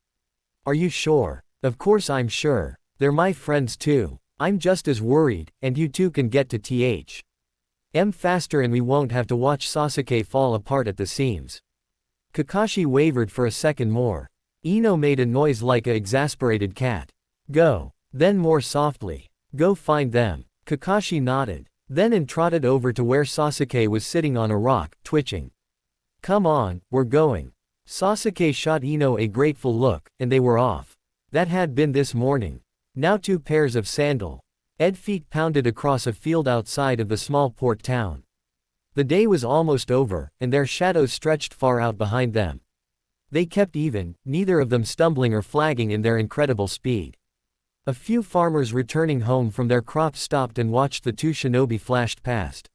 Are you sure? Of course I'm sure. They're my friends too. I'm just as worried, and you two can get to THM faster and we won't have to watch Sasuke fall apart at the seams. Kakashi wavered for a second more. Ino made a noise like a exasperated cat. Go. Then more softly. Go find them. Kakashi nodded. Then and trotted over to where Sasuke was sitting on a rock, twitching. Come on, we're going. Sasuke shot Ino a grateful look, and they were off. That had been this morning. Now 2 pairs of sandal-ed feet pounded across a field outside of the small port town. The day was almost over, and their shadows stretched far out behind them. They kept even, neither of them stumbling or flagging in their incredible speed. A few farmers returning home from their crops stopped and watched the 2 shinobi flashed past.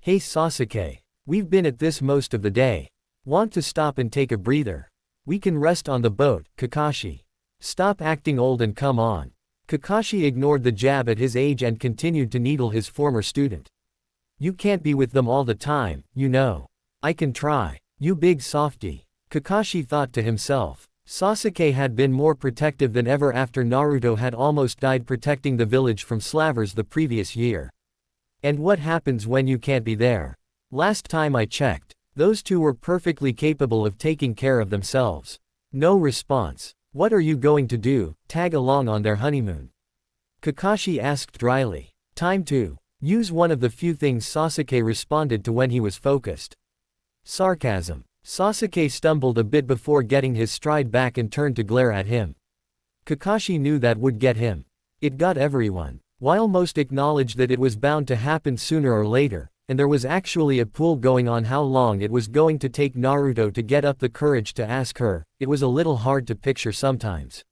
Hey Sasuke. We've been at this most of the day. Want to stop and take a breather? We can rest on the boat, Kakashi. Stop acting old and come on. Kakashi ignored the jab at his age and continued to needle his former student. You can't be with them all the time, you know. I can try. You big softy. Kakashi thought to himself. Sasuke had been more protective than ever after Naruto had almost died protecting the village from slavers the previous year. And what happens when you can't be there? Last time I checked, those 2 were perfectly capable of taking care of themselves. No response. What are you going to do, tag along on their honeymoon? Kakashi asked dryly. Time to use one of the few things Sasuke responded to when he was focused. Sarcasm. Sasuke stumbled a bit before getting his stride back and turned to glare at him. Kakashi knew that would get him. It got everyone. While most acknowledged that it was bound to happen sooner or later, and there was actually a pool going on how long it was going to take Naruto to get up the courage to ask her, it was a little hard to picture sometimes.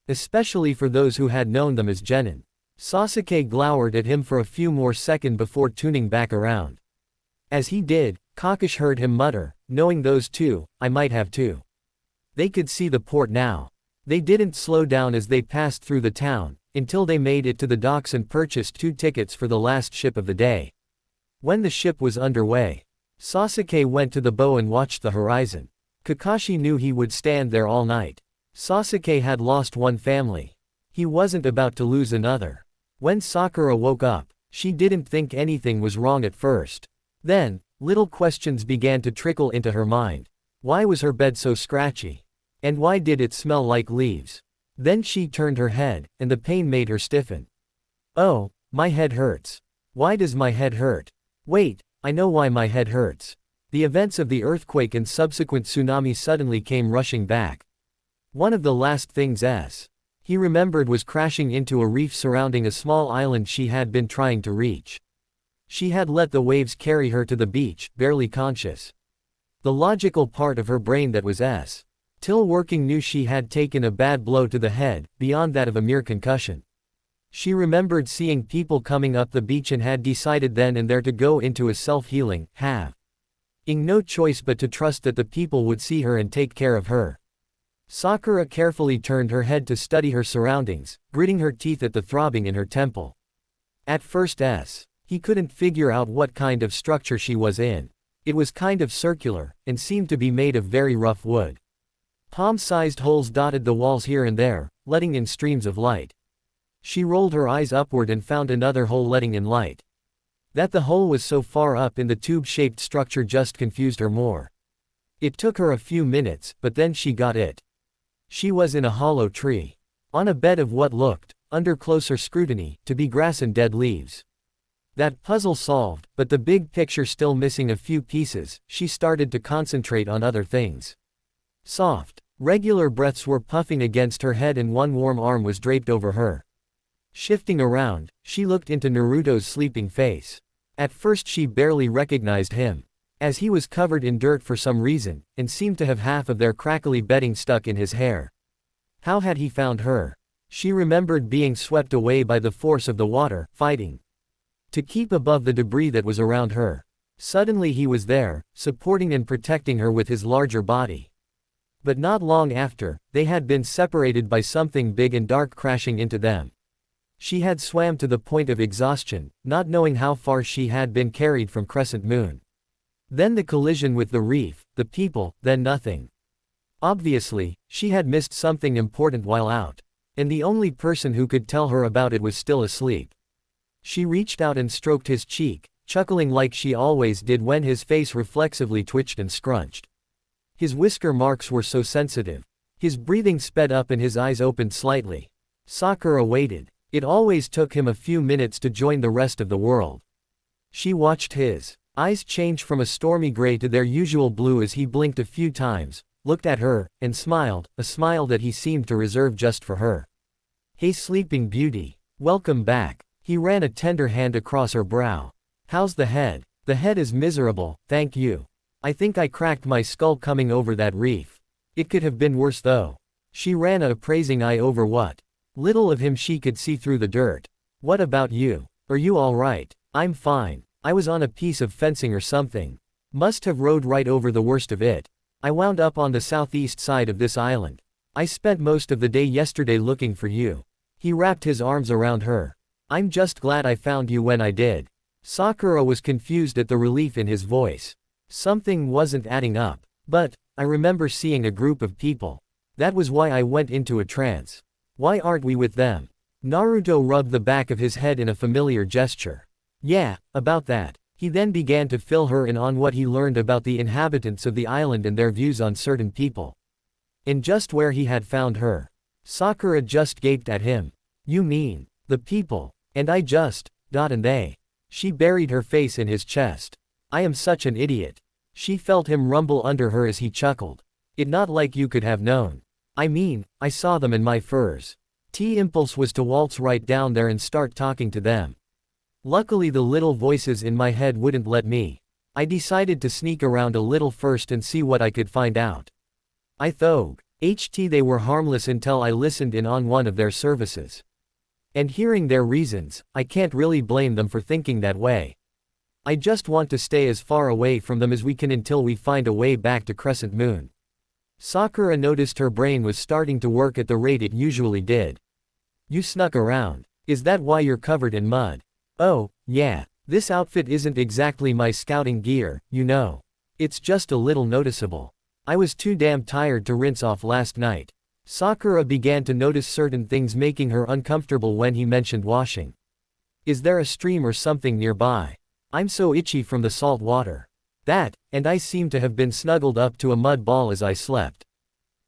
Especially for those who had known them as genin. Sasuke glowered at him for a few more seconds before tuning back around. As he did, Kakashi heard him mutter, knowing those 2, I might have to. They could see the port now. They didn't slow down as they passed through the town, until they made it to the docks and purchased 2 tickets for the last ship of the day. When the ship was underway, Sasuke went to the bow and watched the horizon. Kakashi knew he would stand there all night. Sasuke had lost 1 family. He wasn't about to lose another. When Sakura woke up, she didn't think anything was wrong at first. Then, little questions began to trickle into her mind. Why was her bed so scratchy? And why did it smell like leaves? Then she turned her head, and the pain made her stiffen. Oh, my head hurts. Why does my head hurt? Wait, I know why my head hurts. The events of the earthquake and subsequent tsunami suddenly came rushing back. One of the last things he remembered was crashing into a reef surrounding a small island she had been trying to reach. She had let the waves carry her to the beach, barely conscious. The logical part of her brain that was still working knew she had taken a bad blow to the head, beyond that of a mere concussion. She remembered seeing people coming up the beach and had decided then and there to go into a self-healing, having no choice but to trust that the people would see her and take care of her. Sakura carefully turned her head to study her surroundings, gritting her teeth at the throbbing in her temple. At first he couldn't figure out what kind of structure she was in. It was kind of circular, and seemed to be made of very rough wood. Palm-sized holes dotted the walls here and there, letting in streams of light. She rolled her eyes upward and found another hole letting in light. That the hole was so far up in the tube-shaped structure just confused her more. It took her a few minutes, but then she got it. She was in a hollow tree. On a bed of what looked, under closer scrutiny, to be grass and dead leaves. That puzzle solved, but the big picture still missing a few pieces, she started to concentrate on other things. Soft, regular breaths were puffing against her head and one warm arm was draped over her. Shifting around, she looked into Naruto's sleeping face. At first she barely recognized him, as he was covered in dirt for some reason, and seemed to have half of their crackly bedding stuck in his hair. How had he found her? She remembered being swept away by the force of the water, fighting to keep above the debris that was around her. Suddenly he was there, supporting and protecting her with his larger body. But not long after, they had been separated by something big and dark crashing into them. She had swam to the point of exhaustion, not knowing how far she had been carried from Crescent Moon. Then the collision with the reef, the people, then nothing. Obviously, she had missed something important while out, and the only person who could tell her about it was still asleep. She reached out and stroked his cheek, chuckling like she always did when his face reflexively twitched and scrunched. His whisker marks were so sensitive. His breathing sped up and his eyes opened slightly. Sakura waited. It always took him a few minutes to join the rest of the world. She watched his eyes change from a stormy gray to their usual blue as he blinked a few times, looked at her, and smiled, a smile that he seemed to reserve just for her. "Hey sleeping beauty. Welcome back." He ran a tender hand across her brow. "How's the head?" "The head is miserable, thank you. I think I cracked my skull coming over that reef. It could have been worse though." She ran a appraising eye over what little of him she could see through the dirt. "What about you? Are you alright?" "I'm fine. I was on a piece of fencing or something. Must have rode right over the worst of it. I wound up on the southeast side of this island. I spent most of the day yesterday looking for you." He wrapped his arms around her. "I'm just glad I found you when I did." Sakura was confused at the relief in his voice. Something wasn't adding up. "But, I remember seeing a group of people. That was why I went into a trance. Why aren't we with them?" Naruto rubbed the back of his head in a familiar gesture. "Yeah, about that." He then began to fill her in on what he learned about the inhabitants of the island and their views on certain people. And just where he had found her. Sakura just gaped at him. "You mean, the people, and I just, and they." She buried her face in his chest. "I am such an idiot." She felt him rumble under her as he chuckled. "It not like you could have known. I mean, I saw them in my furs." Impulse was to waltz right down there and start talking to them. Luckily the little voices in my head wouldn't let me. I decided to sneak around a little first and see what I could find out. I thought they were harmless until I listened in on one of their services. And hearing their reasons, I can't really blame them for thinking that way. I just want to stay as far away from them as we can until we find a way back to Crescent Moon. Sakura noticed her brain was starting to work at the rate it usually did. "You snuck around. Is that why you're covered in mud?" "Oh, yeah. This outfit isn't exactly my scouting gear, you know. It's just a little noticeable. I was too damn tired to rinse off last night." Sakura began to notice certain things making her uncomfortable when he mentioned washing. "Is there a stream or something nearby? I'm so itchy from the salt water." "That, and I seem to have been snuggled up to a mud ball as I slept.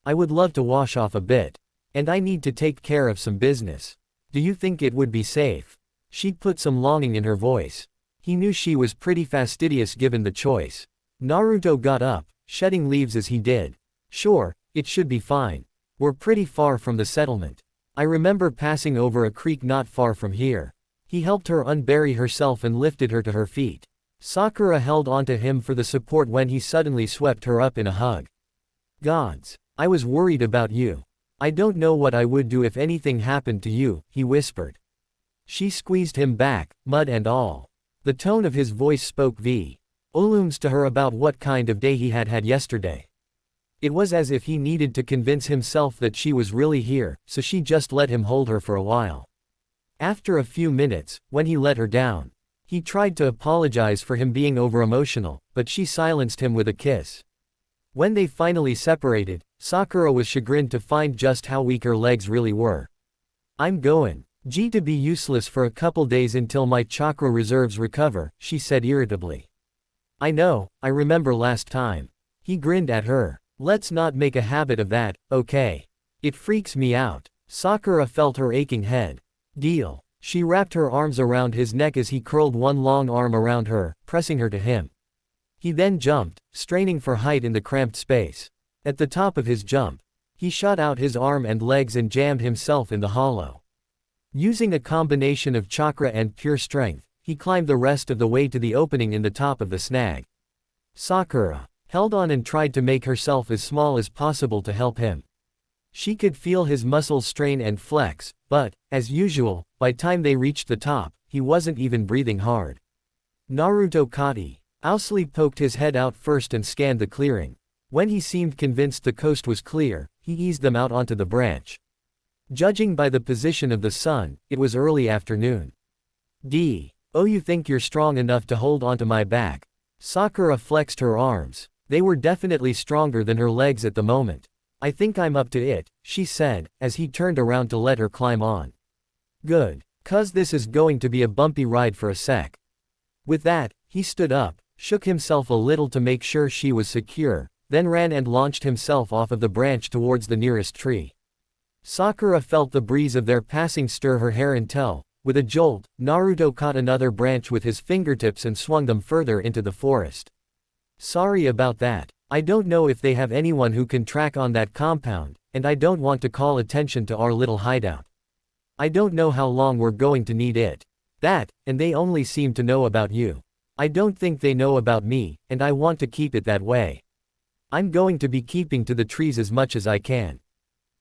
I would love to wash off a bit. And I need to take care of some business. Do you think it would be safe?" She put some longing in her voice. He knew she was pretty fastidious given the choice. Naruto got up, shedding leaves as he did. "Sure, it should be fine. We're pretty far from the settlement. I remember passing over a creek not far from here." He helped her unbury herself and lifted her to her feet. Sakura held onto him for the support when he suddenly swept her up in a hug. "Gods, I was worried about you. I don't know what I would do if anything happened to you," he whispered. She squeezed him back, mud and all. The tone of his voice spoke volumes to her about what kind of day he had had yesterday. It was as if he needed to convince himself that she was really here, so she just let him hold her for a while. After a few minutes, when he let her down, he tried to apologize for him being over-emotional, but she silenced him with a kiss. When they finally separated, Sakura was chagrined to find just how weak her legs really were. "I'm going to be useless for a couple days until my chakra reserves recover," she said irritably. "I know, I remember last time." He grinned at her. "Let's not make a habit of that, okay? It freaks me out." Sakura felt her aching head. "Deal." She wrapped her arms around his neck as he curled one long arm around her, pressing her to him. He then jumped, straining for height in the cramped space. At the top of his jump, he shot out his arm and legs and jammed himself in the hollow. Using a combination of chakra and pure strength, he climbed the rest of the way to the opening in the top of the snag. Sakura held on and tried to make herself as small as possible to help him. She could feel his muscles strain and flex, but, as usual, by time they reached the top, he wasn't even breathing hard. Naruto Kati Owsley poked his head out first and scanned the clearing. When he seemed convinced the coast was clear, he eased them out onto the branch. Judging by the position of the sun, it was early afternoon. Oh, you think you're strong enough to hold onto my back? Sakura flexed her arms. They were definitely stronger than her legs at the moment. I think I'm up to it, she said, as he turned around to let her climb on. Good. 'Cause this is going to be a bumpy ride for a sec. With that, he stood up, shook himself a little to make sure she was secure, then ran and launched himself off of the branch towards the nearest tree. Sakura felt the breeze of their passing stir her hair until, with a jolt, Naruto caught another branch with his fingertips and swung them further into the forest. Sorry about that. I don't know if they have anyone who can track on that compound, and I don't want to call attention to our little hideout. I don't know how long we're going to need it. That, and they only seem to know about you. I don't think they know about me, and I want to keep it that way. I'm going to be keeping to the trees as much as I can.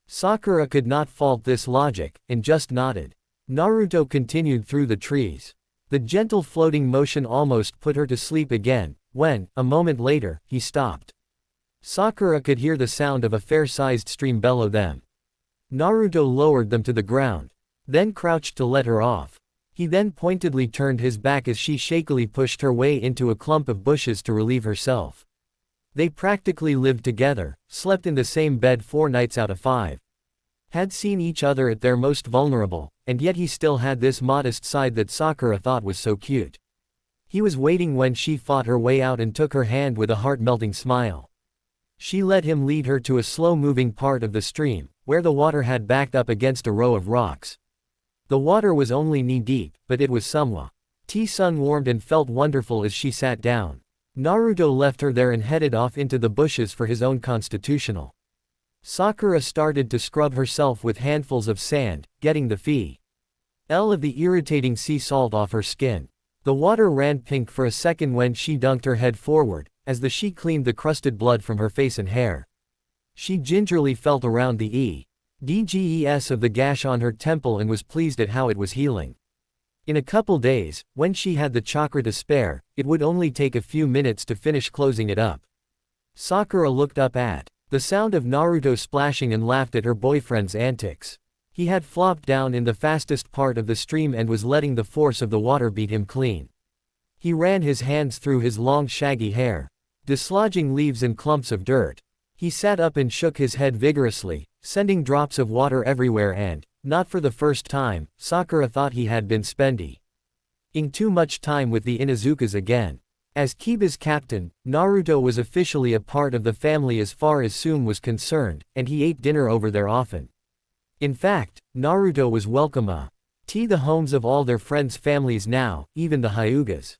Sakura could not fault this logic, and just nodded. Naruto continued through the trees. The gentle floating motion almost put her to sleep again, when, a moment later, he stopped. Sakura could hear the sound of a fair-sized stream below them. Naruto lowered them to the ground, then crouched to let her off. He then pointedly turned his back as she shakily pushed her way into a clump of bushes to relieve herself. They practically lived together, slept in the same bed 4 nights out of 5. Had seen each other at their most vulnerable, and yet he still had this modest side that Sakura thought was so cute. He was waiting when she fought her way out and took her hand with a heart-melting smile. She let him lead her to a slow-moving part of the stream, where the water had backed up against a row of rocks. The water was only knee-deep, but it was somewhat sun-warmed and felt wonderful as she sat down. Naruto left her there and headed off into the bushes for his own constitutional. Sakura started to scrub herself with handfuls of sand, getting the feel of the irritating sea salt off her skin. The water ran pink for a second when she dunked her head forward, as she cleaned the crusted blood from her face and hair. She gingerly felt around the edges of the gash on her temple and was pleased at how it was healing. In a couple days, when she had the chakra to spare, it would only take a few minutes to finish closing it up. Sakura looked up at the sound of Naruto splashing and laughed at her boyfriend's antics. He had flopped down in the fastest part of the stream and was letting the force of the water beat him clean. He ran his hands through his long shaggy hair, dislodging leaves and clumps of dirt. He sat up and shook his head vigorously, sending drops of water everywhere and, not for the first time, Sakura thought he had been spending too much time with the Inuzukas again. As Kiba's captain, Naruto was officially a part of the family as far as Sume was concerned, and he ate dinner over there often. In fact, Naruto was welcome to the homes of all their friends' families now, even the Hyugas.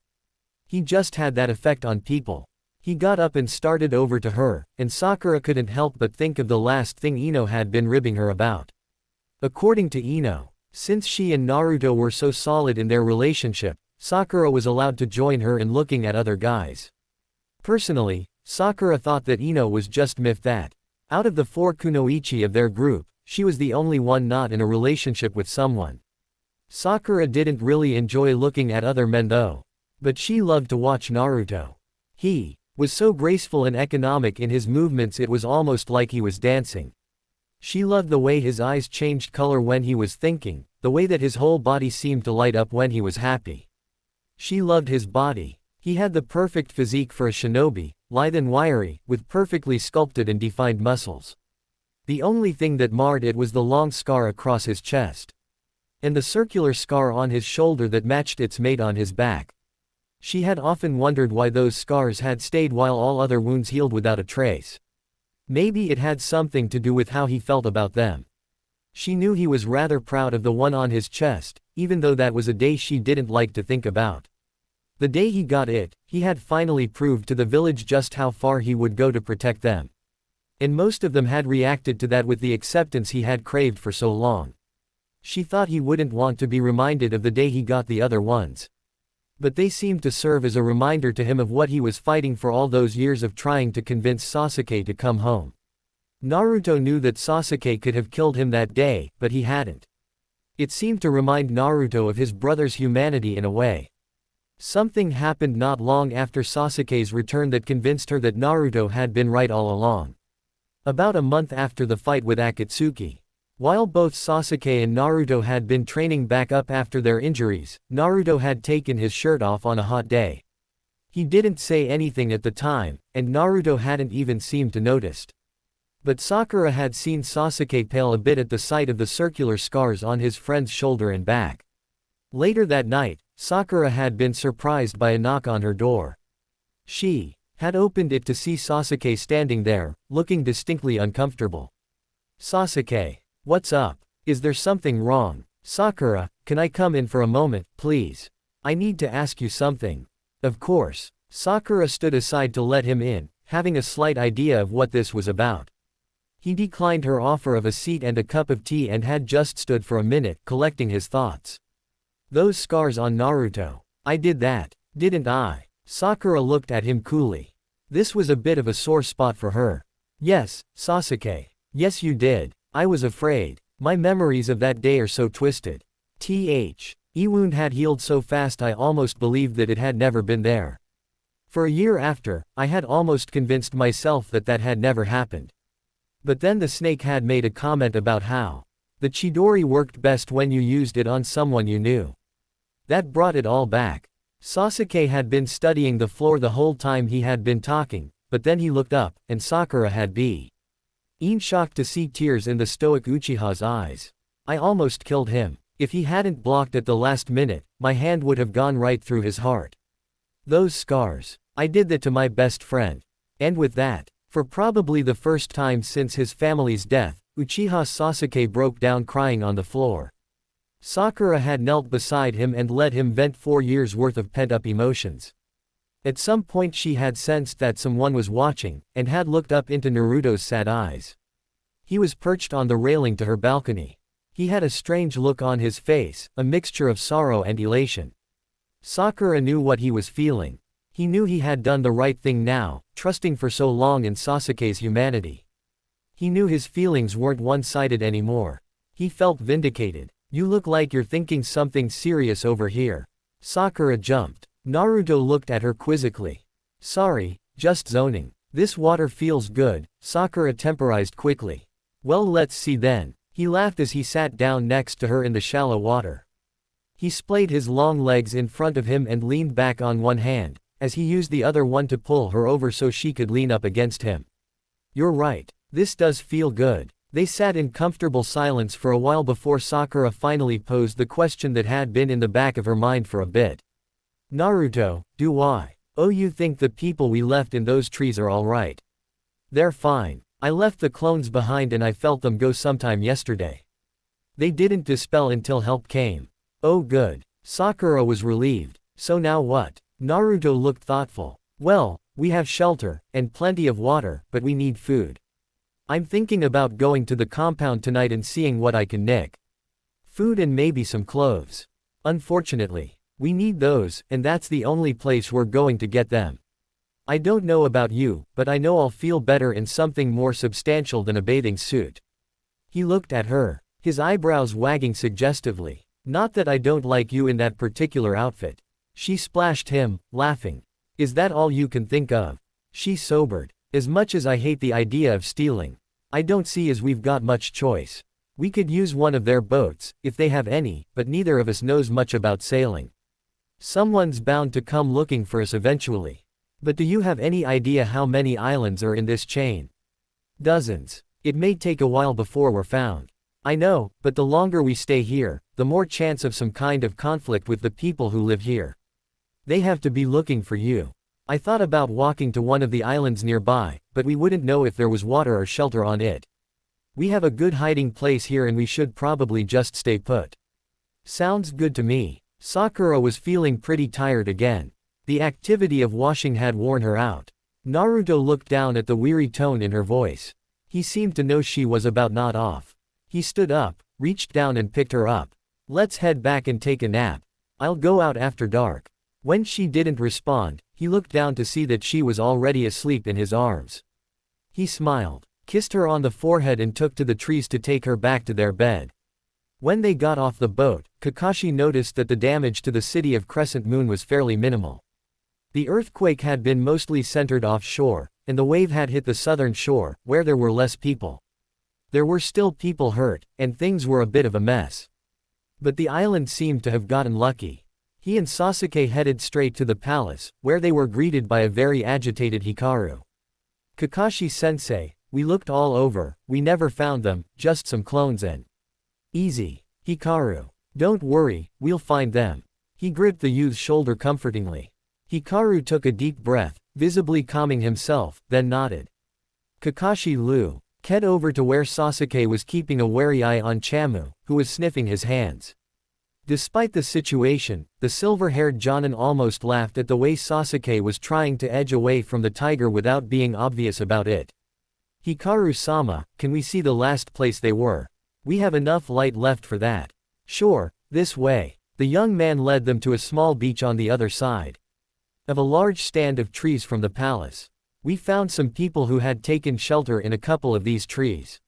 He just had that effect on people. He got up and started over to her, and Sakura couldn't help but think of the last thing Ino had been ribbing her about. According to Ino, since she and Naruto were so solid in their relationship, Sakura was allowed to join her in looking at other guys. Personally, Sakura thought that Ino was just miffed that, out of the 4 kunoichi of their group, she was the only one not in a relationship with someone. Sakura didn't really enjoy looking at other men though. But she loved to watch Naruto. He was so graceful and economic in his movements it was almost like he was dancing. She loved the way his eyes changed color when he was thinking, the way that his whole body seemed to light up when he was happy. She loved his body. He had the perfect physique for a shinobi, lithe and wiry, with perfectly sculpted and defined muscles. The only thing that marred it was the long scar across his chest. And the circular scar on his shoulder that matched its mate on his back. She had often wondered why those scars had stayed while all other wounds healed without a trace. Maybe it had something to do with how he felt about them. She knew he was rather proud of the one on his chest, even though that was a day she didn't like to think about. The day he got it, he had finally proved to the village just how far he would go to protect them. And most of them had reacted to that with the acceptance he had craved for so long. She thought he wouldn't want to be reminded of the day he got the other ones. But they seemed to serve as a reminder to him of what he was fighting for all those years of trying to convince Sasuke to come home. Naruto knew that Sasuke could have killed him that day, but he hadn't. It seemed to remind Naruto of his brother's humanity in a way. Something happened not long after Sasuke's return that convinced her that Naruto had been right all along. About a month after the fight with Akatsuki, While both Sasuke and Naruto had been training back up after their injuries, Naruto had taken his shirt off on a hot day. He didn't say anything at the time, and Naruto hadn't even seemed to notice. But Sakura had seen Sasuke pale a bit at the sight of the circular scars on his friend's shoulder and back. Later that night, Sakura had been surprised by a knock on her door. She had opened it to see Sasuke standing there, looking distinctly uncomfortable. "Sasuke. What's up? Is there something wrong?" "Sakura, can I come in for a moment, please? I need to ask you something." "Of course." Sakura stood aside to let him in, having a slight idea of what this was about. He declined her offer of a seat and a cup of tea and had just stood for a minute, collecting his thoughts. "Those scars on Naruto. I did that, didn't I?" Sakura looked at him coolly. This was a bit of a sore spot for her. "Yes, Sasuke. Yes you did. I was afraid. My memories of that day are so twisted. Wound had healed so fast I almost believed that it had never been there. For a year after, I had almost convinced myself that that had never happened. But then the snake had made a comment about how the Chidori worked best when you used it on someone you knew. That brought it all back." Sasuke had been studying the floor the whole time he had been talking, but then he looked up, and Sakura had been shocked to see tears in the stoic Uchiha's eyes. "I almost killed him. If he hadn't blocked at the last minute, my hand would have gone right through his heart. Those scars. I did that to my best friend." And with that, for probably the first time since his family's death, Uchiha Sasuke broke down crying on the floor. Sakura had knelt beside him and let him vent 4 years' worth of pent-up emotions. At some point she had sensed that someone was watching, and had looked up into Naruto's sad eyes. He was perched on the railing to her balcony. He had a strange look on his face, a mixture of sorrow and elation. Sakura knew what he was feeling. He knew he had done the right thing now, trusting for so long in Sasuke's humanity. He knew his feelings weren't one-sided anymore. He felt vindicated. "You look like you're thinking something serious over here." Sakura jumped. Naruto looked at her quizzically. "Sorry, just zoning. This water feels good," Sakura temporized quickly. "Well, let's see then." He laughed as he sat down next to her in the shallow water. He splayed his long legs in front of him and leaned back on one hand, as he used the other one to pull her over so she could lean up against him. "You're right. This does feel good." They sat in comfortable silence for a while before Sakura finally posed the question that had been in the back of her mind for a bit. "Naruto, you think the people we left in those trees are alright?" "They're fine. I left the clones behind and I felt them go sometime yesterday. They didn't dispel until help came." "Oh good." Sakura was relieved. "So now what?" Naruto looked thoughtful. "Well, we have shelter, and plenty of water, but we need food. I'm thinking about going to the compound tonight and seeing what I can nick. Food and maybe some clothes. Unfortunately, we need those, and that's the only place we're going to get them. I don't know about you, but I know I'll feel better in something more substantial than a bathing suit." He looked at her, his eyebrows wagging suggestively. "Not that I don't like you in that particular outfit." She splashed him, laughing. "Is that all you can think of?" She sobered. "As much as I hate the idea of stealing, I don't see as we've got much choice. We could use one of their boats, if they have any, but neither of us knows much about sailing. Someone's bound to come looking for us eventually. But do you have any idea how many islands are in this chain?" "Dozens. It may take a while before we're found." "I know, but the longer we stay here, the more chance of some kind of conflict with the people who live here. They have to be looking for you. I thought about walking to one of the islands nearby, but we wouldn't know if there was water or shelter on it. We have a good hiding place here and we should probably just stay put." "Sounds good to me." Sakura was feeling pretty tired again. The activity of washing had worn her out. Naruto looked down at the weary tone in her voice. He seemed to know she was about not off. He stood up, reached down and picked her up. "Let's head back and take a nap. I'll go out after dark." When she didn't respond, he looked down to see that she was already asleep in his arms. He smiled, kissed her on the forehead and took to the trees to take her back to their bed. When they got off the boat, Kakashi noticed that the damage to the city of Crescent Moon was fairly minimal. The earthquake had been mostly centered offshore, and the wave had hit the southern shore, where there were less people. There were still people hurt, and things were a bit of a mess. But the island seemed to have gotten lucky. He and Sasuke headed straight to the palace, where they were greeted by a very agitated Hikaru. Kakashi-sensei, we looked all over, we never found them, just some clones and… Easy. Hikaru. Don't worry, we'll find them. He gripped the youth's shoulder comfortingly. Hikaru took a deep breath, visibly calming himself, then nodded. Kakashi head over to where Sasuke was keeping a wary eye on Chamu, who was sniffing his hands. Despite the situation, the silver-haired Jonin almost laughed at the way Sasuke was trying to edge away from the tiger without being obvious about it. Hikaru-sama, can we see the last place they were? We have enough light left for that. Sure, this way. The young man led them to a small beach on the other side of a large stand of trees from the palace. We found some people who had taken shelter in a couple of these trees.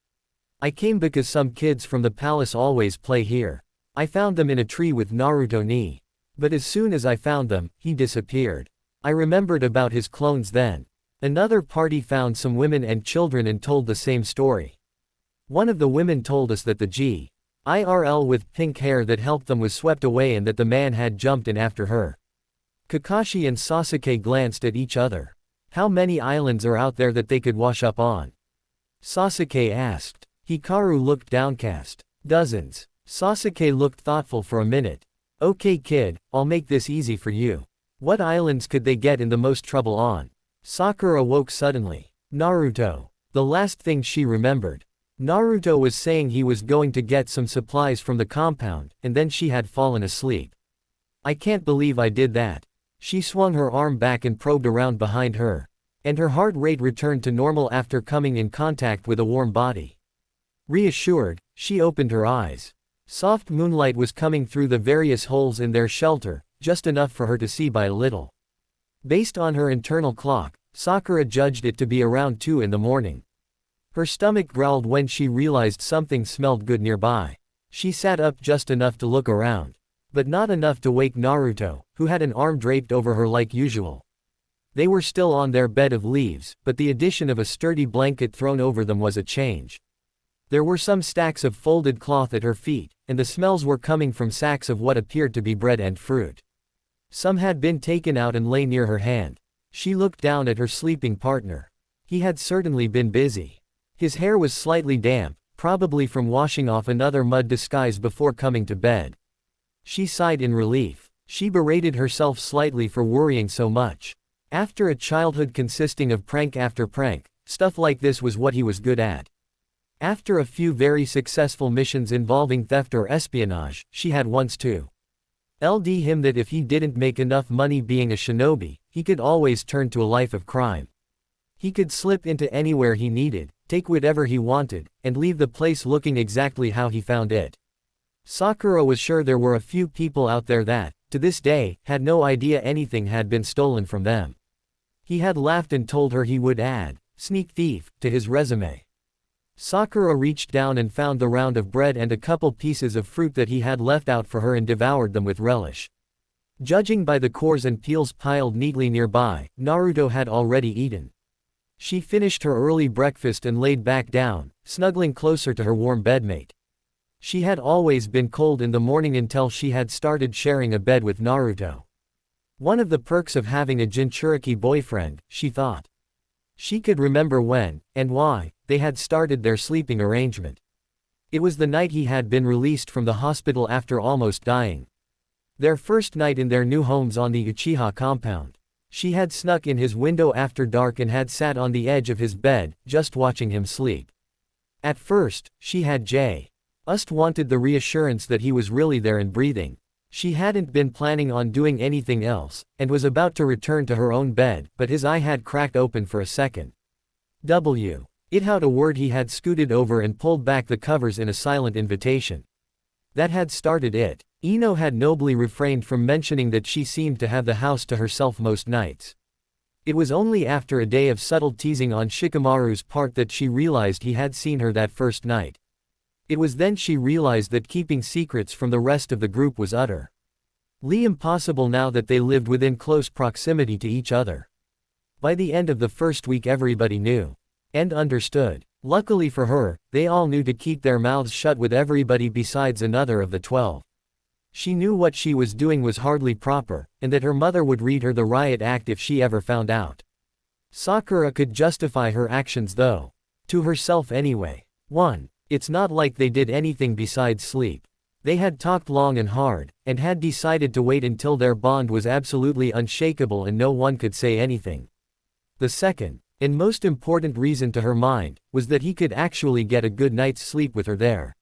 I came because some kids from the palace always play here. I found them in a tree with Naruto ni. But as soon as I found them, he disappeared. I remembered about his clones then. Another party found some women and children and told the same story. One of the women told us that the girl with pink hair that helped them was swept away and that the man had jumped in after her. Kakashi and Sasuke glanced at each other. How many islands are out there that they could wash up on? Sasuke asked. Hikaru looked downcast. Dozens. Sasuke looked thoughtful for a minute. Okay kid, I'll make this easy for you. What islands could they get in the most trouble on? Sakura woke suddenly. Naruto. The last thing she remembered. Naruto was saying he was going to get some supplies from the compound, and then she had fallen asleep. I can't believe I did that. She swung her arm back and probed around behind her. And her heart rate returned to normal after coming in contact with a warm body. Reassured, she opened her eyes. Soft moonlight was coming through the various holes in their shelter, just enough for her to see by a little. Based on her internal clock, Sakura judged it to be around 2 in the morning. Her stomach growled when she realized something smelled good nearby. She sat up just enough to look around. But not enough to wake Naruto, who had an arm draped over her like usual. They were still on their bed of leaves, but the addition of a sturdy blanket thrown over them was a change. There were some stacks of folded cloth at her feet, and the smells were coming from sacks of what appeared to be bread and fruit. Some had been taken out and lay near her hand. She looked down at her sleeping partner. He had certainly been busy. His hair was slightly damp, probably from washing off another mud disguise before coming to bed. She sighed in relief. She berated herself slightly for worrying so much. After a childhood consisting of prank after prank, stuff like this was what he was good at. After a few very successful missions involving theft or espionage, she had once told him that if he didn't make enough money being a shinobi, he could always turn to a life of crime. He could slip into anywhere he needed, take whatever he wanted, and leave the place looking exactly how he found it. Sakura was sure there were a few people out there that, to this day, had no idea anything had been stolen from them. He had laughed and told her he would add, "sneak thief," to his resume. Sakura reached down and found the round of bread and a couple pieces of fruit that he had left out for her and devoured them with relish. Judging by the cores and peels piled neatly nearby, Naruto had already eaten. She finished her early breakfast and laid back down, snuggling closer to her warm bedmate. She had always been cold in the morning until she had started sharing a bed with Naruto. One of the perks of having a Jinchuriki boyfriend, she thought. She could remember when, and why, they had started their sleeping arrangement. It was the night he had been released from the hospital after almost dying. Their first night in their new homes on the Uchiha compound. She had snuck in his window after dark and had sat on the edge of his bed, just watching him sleep. At first, she had just wanted the reassurance that he was really there and breathing. She hadn't been planning on doing anything else, and was about to return to her own bed, but his eye had cracked open for a second. Without a word he had scooted over and pulled back the covers in a silent invitation. That had started it. Ino had nobly refrained from mentioning that she seemed to have the house to herself most nights. It was only after a day of subtle teasing on Shikamaru's part that she realized he had seen her that first night. It was then she realized that keeping secrets from the rest of the group was utterly impossible now that they lived within close proximity to each other. By the end of the first week everybody knew and understood. Luckily for her, they all knew to keep their mouths shut with everybody besides another of the 12. She knew what she was doing was hardly proper, and that her mother would read her the riot act if she ever found out. Sakura could justify her actions though. To herself anyway. 1. It's not like they did anything besides sleep. They had talked long and hard, and had decided to wait until their bond was absolutely unshakable and no one could say anything. The second, and most important reason to her mind, was that he could actually get a good night's sleep with her there.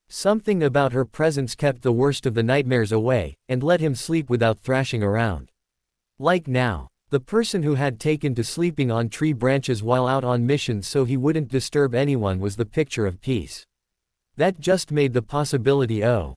Something about her presence kept the worst of the nightmares away, and let him sleep without thrashing around. Like now, the person who had taken to sleeping on tree branches while out on missions so he wouldn't disturb anyone was the picture of peace. That just made the possibility of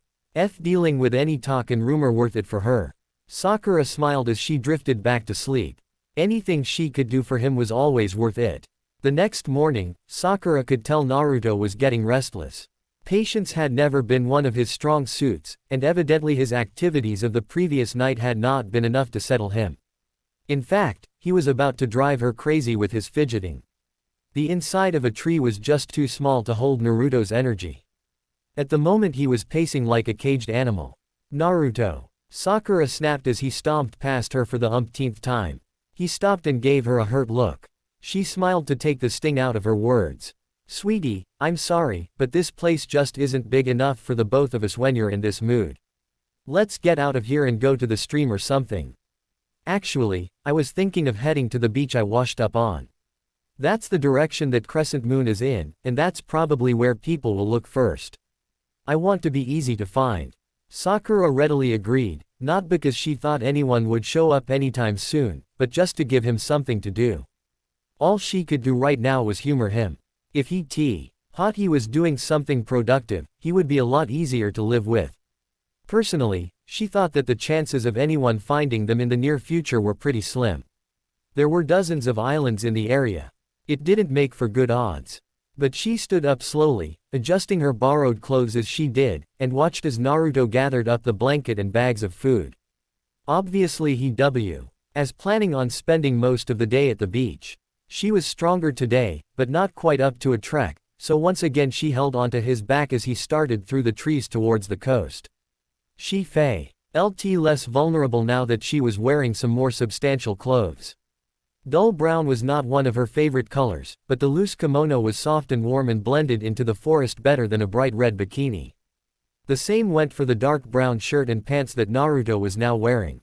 dealing with any talk and rumor worth it for her. Sakura smiled as she drifted back to sleep. Anything she could do for him was always worth it. The next morning, Sakura could tell Naruto was getting restless. Patience had never been one of his strong suits, and evidently his activities of the previous night had not been enough to settle him. In fact, he was about to drive her crazy with his fidgeting. The inside of a tree was just too small to hold Naruto's energy. At the moment he was pacing like a caged animal. Naruto. Sakura snapped as he stomped past her for the umpteenth time. He stopped and gave her a hurt look. She smiled to take the sting out of her words. Sweetie, I'm sorry, but this place just isn't big enough for the both of us when you're in this mood. Let's get out of here and go to the stream or something. Actually, I was thinking of heading to the beach I washed up on. That's the direction that Crescent Moon is in, and that's probably where people will look first. I want to be easy to find. Sakura readily agreed, not because she thought anyone would show up anytime soon, but just to give him something to do. All she could do right now was humor him. If he thought he was doing something productive, he would be a lot easier to live with. Personally, she thought that the chances of anyone finding them in the near future were pretty slim. There were dozens of islands in the area. It didn't make for good odds. But she stood up slowly, adjusting her borrowed clothes as she did, and watched as Naruto gathered up the blanket and bags of food. Obviously he was planning on spending most of the day at the beach. She was stronger today, but not quite up to a trek, so once again she held onto his back as he started through the trees towards the coast. She felt less vulnerable now that she was wearing some more substantial clothes. Dull brown was not one of her favorite colors, but the loose kimono was soft and warm and blended into the forest better than a bright red bikini. The same went for the dark brown shirt and pants that Naruto was now wearing.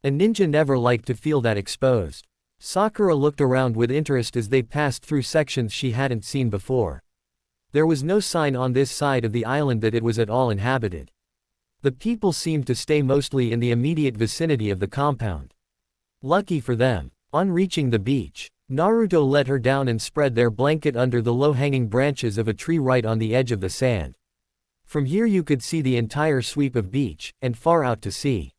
A ninja never liked to feel that exposed. Sakura looked around with interest as they passed through sections she hadn't seen before. There was no sign on this side of the island that it was at all inhabited. The people seemed to stay mostly in the immediate vicinity of the compound. Lucky for them. On reaching the beach, Naruto let her down and spread their blanket under the low-hanging branches of a tree right on the edge of the sand. From here you could see the entire sweep of beach, and far out to sea.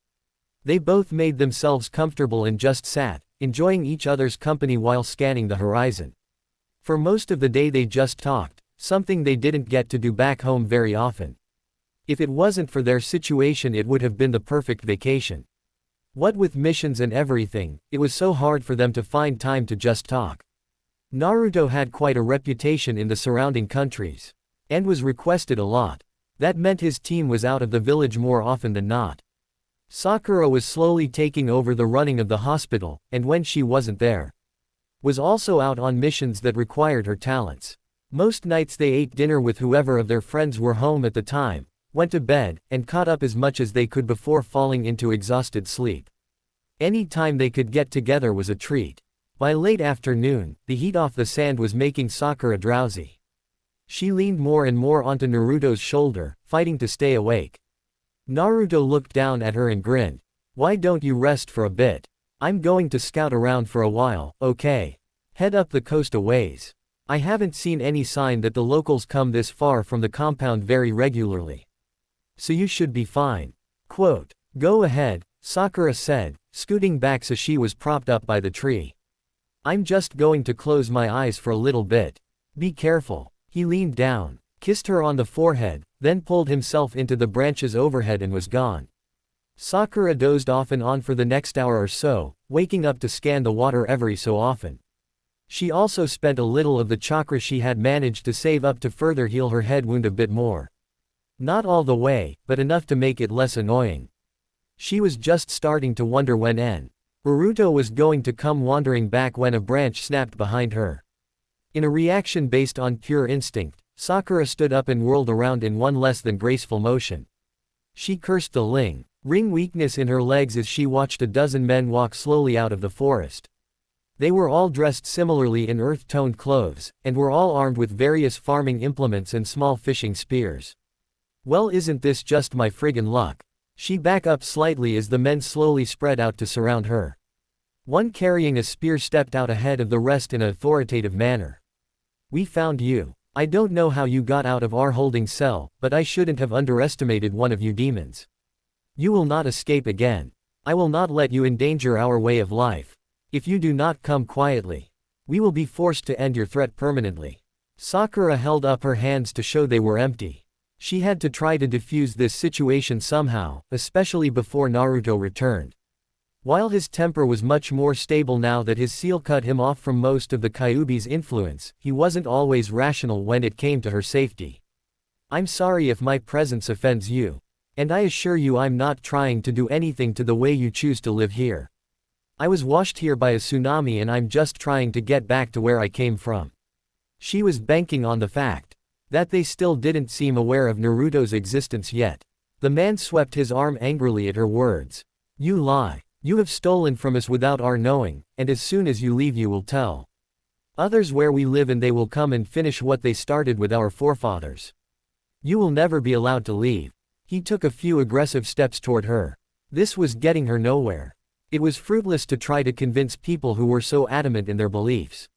They both made themselves comfortable and just sat, enjoying each other's company while scanning the horizon. For most of the day they just talked, something they didn't get to do back home very often. If it wasn't for their situation it would have been the perfect vacation. What with missions and everything, it was so hard for them to find time to just talk. Naruto had quite a reputation in the surrounding countries. And was requested a lot. That meant his team was out of the village more often than not. Sakura was slowly taking over the running of the hospital, and when she wasn't there, was also out on missions that required her talents. Most nights they ate dinner with whoever of their friends were home at the time, went to bed, and caught up as much as they could before falling into exhausted sleep. Any time they could get together was a treat. By late afternoon, the heat off the sand was making Sakura drowsy. She leaned more and more onto Naruto's shoulder, fighting to stay awake. Naruto looked down at her and grinned. Why don't you rest for a bit? I'm going to scout around for a while, okay? Head up the coast a ways. I haven't seen any sign that the locals come this far from the compound very regularly. So you should be fine. Quote, go ahead, Sakura said, scooting back so she was propped up by the tree. I'm just going to close my eyes for a little bit. Be careful. He leaned down, kissed her on the forehead, then pulled himself into the branches overhead and was gone. Sakura dozed off and on for the next hour or so, waking up to scan the water every so often. She also spent a little of the chakra she had managed to save up to further heal her head wound a bit more. Not all the way, but enough to make it less annoying. She was just starting to wonder when Naruto was going to come wandering back when a branch snapped behind her. In a reaction based on pure instinct, Sakura stood up and whirled around in one less than graceful motion. She cursed the ring weakness in her legs as she watched a dozen men walk slowly out of the forest. They were all dressed similarly in earth-toned clothes, and were all armed with various farming implements and small fishing spears. Well, isn't this just my friggin' luck? She backed up slightly as the men slowly spread out to surround her. One carrying a spear stepped out ahead of the rest in an authoritative manner. "We found you. I don't know how you got out of our holding cell, but I shouldn't have underestimated one of you demons. You will not escape again. I will not let you endanger our way of life. If you do not come quietly, we will be forced to end your threat permanently." Sakura held up her hands to show they were empty. She had to try to defuse this situation somehow, especially before Naruto returned. While his temper was much more stable now that his seal cut him off from most of the Kyuubi's influence, he wasn't always rational when it came to her safety. "I'm sorry if my presence offends you. And I assure you I'm not trying to do anything to the way you choose to live here. I was washed here by a tsunami and I'm just trying to get back to where I came from." She was banking on the fact that they still didn't seem aware of Naruto's existence yet. The man swept his arm angrily at her words. "You lie. You have stolen from us without our knowing, and as soon as you leave you will tell others where we live and they will come and finish what they started with our forefathers. You will never be allowed to leave." He took a few aggressive steps toward her. This was getting her nowhere. It was fruitless to try to convince people who were so adamant in their beliefs.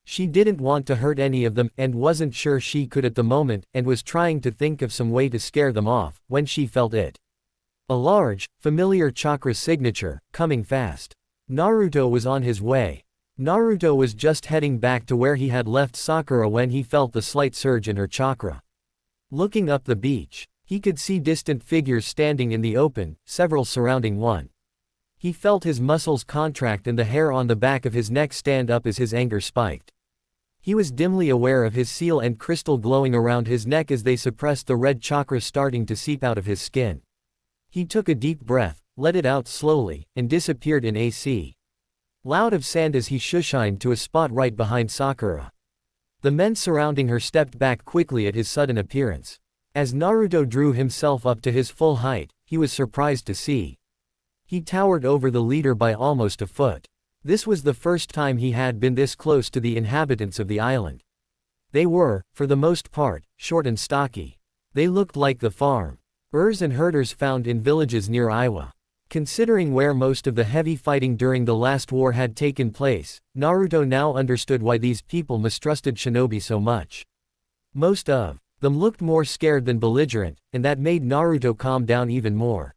She didn't want to hurt any of them, and wasn't sure she could at the moment, and was trying to think of some way to scare them off, when she felt it. A large, familiar chakra signature, coming fast. Naruto was on his way. Naruto was just heading back to where he had left Sakura when he felt the slight surge in her chakra. Looking up the beach, he could see distant figures standing in the open, several surrounding one. He felt his muscles contract and the hair on the back of his neck stand up as his anger spiked. He was dimly aware of his seal and crystal glowing around his neck as they suppressed the red chakra starting to seep out of his skin. He took a deep breath, let it out slowly, and disappeared in a loud of sand as he shushined to a spot right behind Sakura. The men surrounding her stepped back quickly at his sudden appearance. As Naruto drew himself up to his full height, he was surprised to see he towered over the leader by almost a foot. This was the first time he had been this close to the inhabitants of the island. They were, for the most part, short and stocky. They looked like the farmers and herders found in villages near Iowa. Considering where most of the heavy fighting during the last war had taken place, Naruto now understood why these people mistrusted shinobi so much. Most of them looked more scared than belligerent, and that made Naruto calm down even more.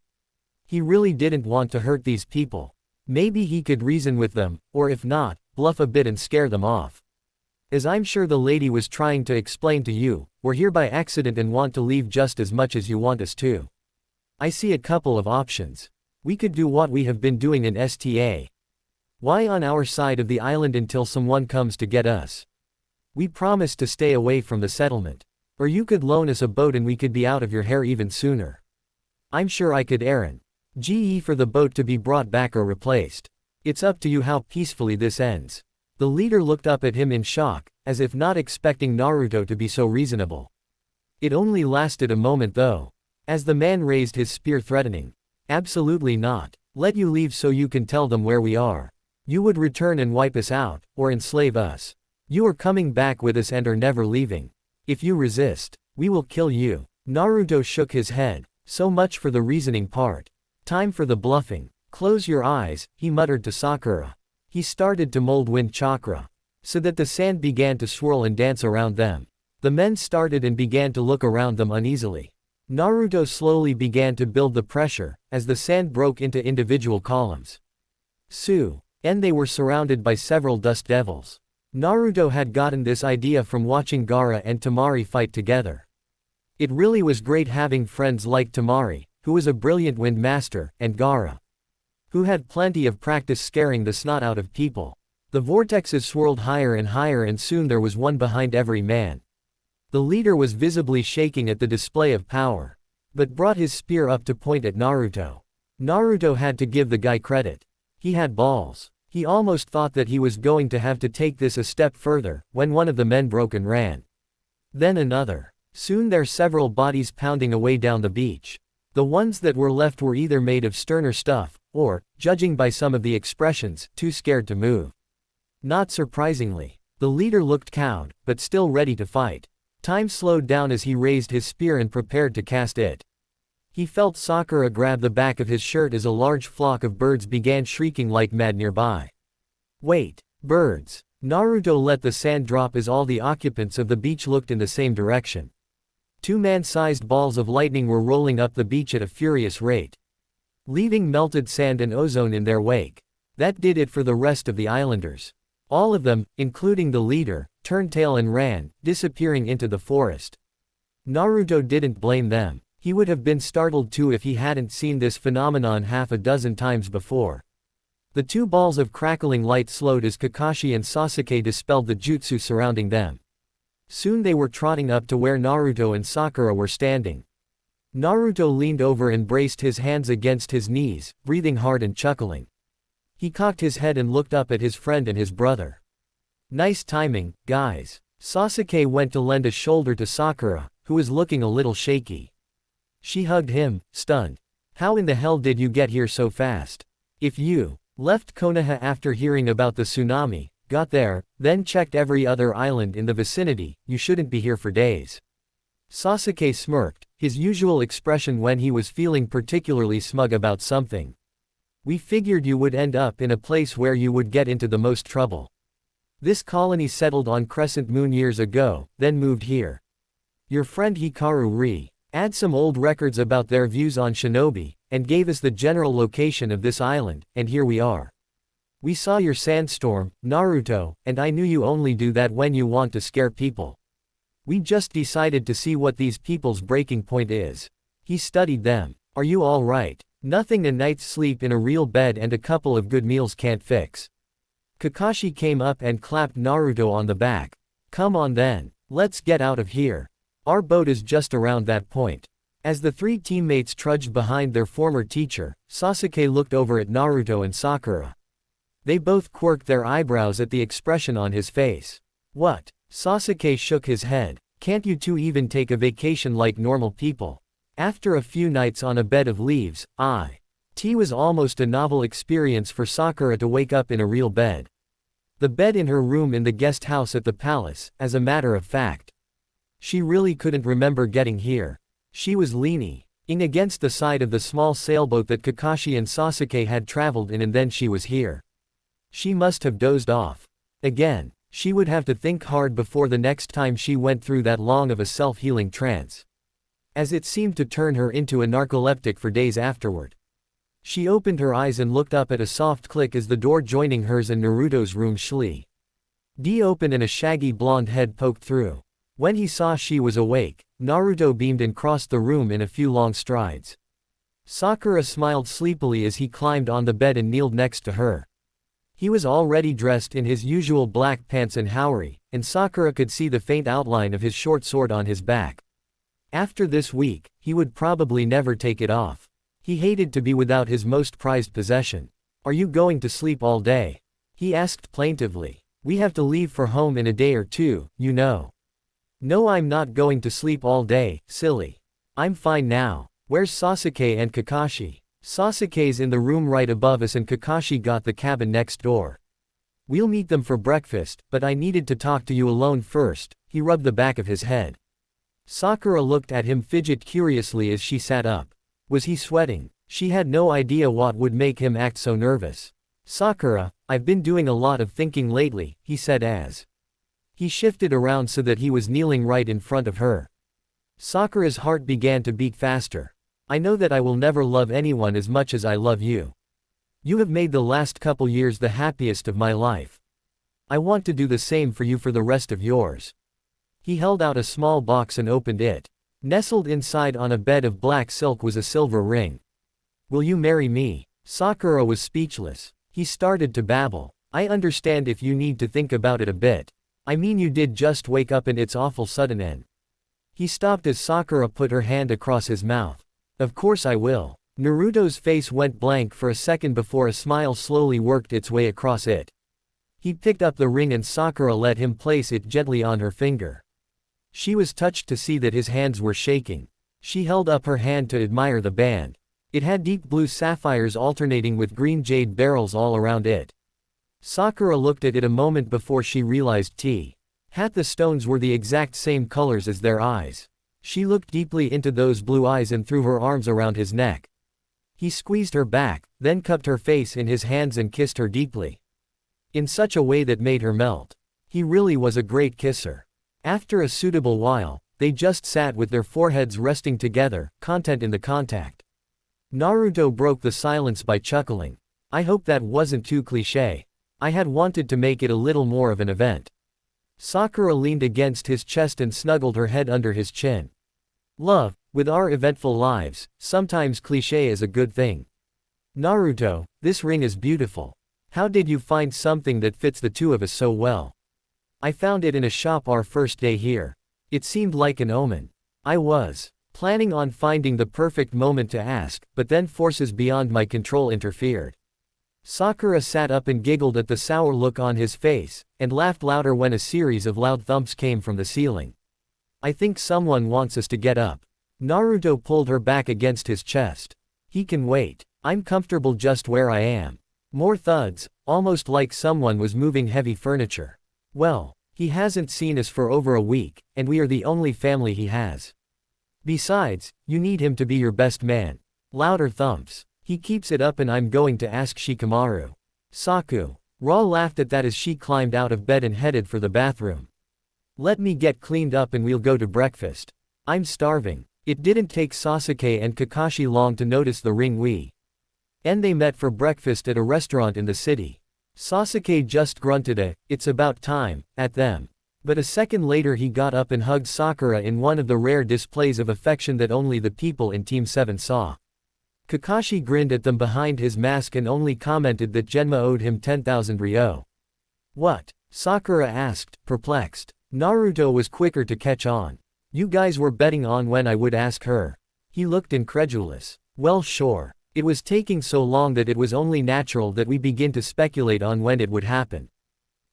He really didn't want to hurt these people. Maybe he could reason with them, or if not, bluff a bit and scare them off. "As I'm sure the lady was trying to explain to you, we're here by accident and want to leave just as much as you want us to. I see a couple of options. We could do what we have been doing in Stay on our side of the island until someone comes to get us. We promise to stay away from the settlement. Or you could loan us a boat and we could be out of your hair even sooner. I'm sure I could arrange for the boat to be brought back or replaced. It's up to you how peacefully this ends." The leader looked up at him in shock, as if not expecting Naruto to be so reasonable. It only lasted a moment though. As the man raised his spear threatening. "Absolutely not. Let you leave so you can tell them where we are. You would return and wipe us out, or enslave us. You are coming back with us and are never leaving. If you resist, we will kill you." Naruto shook his head. So much for the reasoning part. Time for the bluffing. "Close your eyes," he muttered to Sakura. He started to mold wind chakra, so that the sand began to swirl and dance around them. The men started and began to look around them uneasily. Naruto slowly began to build the pressure, as the sand broke into individual columns. And they were surrounded by several dust devils. Naruto had gotten this idea from watching Gaara and Temari fight together. It really was great having friends like Temari, who was a brilliant wind master, and Gaara, who had plenty of practice scaring the snot out of people. The vortexes swirled higher and soon there was one behind every man. The leader was visibly shaking at the display of power, but brought his spear up to point at Naruto. Naruto had to give the guy credit. He had balls. He almost thought that he was going to have to take this a step further, when one of the men broke and ran. Then another. Soon there several bodies pounding away down the beach. The ones that were left were either made of sterner stuff, or, judging by some of the expressions, too scared to move. Not surprisingly, the leader looked cowed, but still ready to fight. Time slowed down as he raised his spear and prepared to cast it. He felt Sakura grab the back of his shirt as a large flock of birds began shrieking like mad nearby. Wait, birds! Naruto let the sand drop as all the occupants of the beach looked in the same direction. Two man-sized balls of lightning were rolling up the beach at a furious rate, leaving melted sand and ozone in their wake. That did it for the rest of the islanders. All of them, including the leader, turned tail and ran, disappearing into the forest. Naruto didn't blame them. He would have been startled too if he hadn't seen this phenomenon half a dozen times before. The two balls of crackling light slowed as Kakashi and Sasuke dispelled the jutsu surrounding them. Soon they were trotting up to where Naruto and Sakura were standing. Naruto leaned over and braced his hands against his knees, breathing hard and chuckling. He cocked his head and looked up at his friend and his brother. Nice timing, guys. Sasuke went to lend a shoulder to Sakura, who was looking a little shaky. She hugged him, stunned. How in the hell did you get here so fast? If you left Konoha after hearing about the tsunami, got there, then checked every other island in the vicinity, you shouldn't be here for days. Sasuke smirked, his usual expression when he was feeling particularly smug about something. We figured you would end up in a place where you would get into the most trouble. This colony settled on Crescent Moon years ago, then moved here. Your friend Hikaru had some old records about their views on shinobi, and gave us the general location of this island, and here we are. We saw your sandstorm, Naruto, and I knew you only do that when you want to scare people. We just decided to see what these people's breaking point is. He studied them. Are you all right? Nothing a night's sleep in a real bed and a couple of good meals can't fix. Kakashi came up and clapped Naruto on the back. Come on then, let's get out of here. Our boat is just around that point. As the three teammates trudged behind their former teacher, Sasuke looked over at Naruto and Sakura. They both quirked their eyebrows at the expression on his face. What? Sasuke shook his head. Can't you two even take a vacation like normal people? After a few nights on a bed of leaves, it was almost a novel experience for Sakura to wake up in a real bed. The bed in her room in the guest house at the palace, as a matter of fact. She really couldn't remember getting here. She was leaning against the side of the small sailboat that Kakashi and Sasuke had traveled in, and then she was here. She must have dozed off. Again, she would have to think hard before the next time she went through that long of a self-healing trance, as it seemed to turn her into a narcoleptic for days afterward. She opened her eyes and looked up at a soft click as the door joining hers and Naruto's room opened and a shaggy blonde head poked through. When he saw she was awake, Naruto beamed and crossed the room in a few long strides. Sakura smiled sleepily as he climbed on the bed and kneeled next to her. He was already dressed in his usual black pants and haori, and Sakura could see the faint outline of his short sword on his back. After this week, he would probably never take it off. He hated to be without his most prized possession. Are you going to sleep all day? He asked plaintively. We have to leave for home in a day or two, you know. No, I'm not going to sleep all day, silly. I'm fine now. Where's Sasuke and Kakashi? Sasuke's in the room right above us and Kakashi got the cabin next door. We'll meet them for breakfast, but I needed to talk to you alone first. He rubbed the back of his head. Sakura looked at him fidget curiously as she sat up. Was he sweating? She had no idea what would make him act so nervous. Sakura, I've been doing a lot of thinking lately, he said as he shifted around so that he was kneeling right in front of her. Sakura's heart began to beat faster. I know that I will never love anyone as much as I love you. You have made the last couple years the happiest of my life. I want to do the same for you for the rest of yours. He held out a small box and opened it. Nestled inside on a bed of black silk was a silver ring. Will you marry me? Sakura was speechless. He started to babble. I understand if you need to think about it a bit. I mean, you did just wake up and it's awful sudden and. He stopped as Sakura put her hand across his mouth. Of course I will. Naruto's face went blank for a second before a smile slowly worked its way across it. He picked up the ring and Sakura let him place it gently on her finger. She was touched to see that his hands were shaking. She held up her hand to admire the band. It had deep blue sapphires alternating with green jade beryls all around it. Sakura looked at it a moment before she realized the stones were the exact same colors as their eyes. She looked deeply into those blue eyes and threw her arms around his neck. He squeezed her back, then cupped her face in his hands and kissed her deeply. In such a way that made her melt. He really was a great kisser. After a suitable while, they just sat with their foreheads resting together, content in the contact. Naruto broke the silence by chuckling. I hope that wasn't too cliché. I had wanted to make it a little more of an event. Sakura leaned against his chest and snuggled her head under his chin. Love, with our eventful lives, sometimes cliché is a good thing. Naruto, this ring is beautiful. How did you find something that fits the two of us so well? I found it in a shop our first day here. It seemed like an omen. I was planning on finding the perfect moment to ask, but then forces beyond my control interfered. Sakura sat up and giggled at the sour look on his face, and laughed louder when a series of loud thumps came from the ceiling. I think someone wants us to get up. Naruto pulled her back against his chest. He can wait. I'm comfortable just where I am. More thuds, almost like someone was moving heavy furniture. Well, he hasn't seen us for over a week, and we are the only family he has. Besides, you need him to be your best man. Louder thumps. He keeps it up and I'm going to ask Shikamaru. Ra laughed at that as she climbed out of bed and headed for the bathroom. Let me get cleaned up and we'll go to breakfast. I'm starving. It didn't take Sasuke and Kakashi long to notice the ring and they met for breakfast at a restaurant in the city. Sasuke just grunted "It's about time," at them. But a second later he got up and hugged Sakura in one of the rare displays of affection that only the people in Team 7 saw. Kakashi grinned at them behind his mask and only commented that Genma owed him 10,000 ryo. What? Sakura asked, perplexed. Naruto was quicker to catch on. You guys were betting on when I would ask her. He looked incredulous. Well, sure. It was taking so long that it was only natural that we begin to speculate on when it would happen.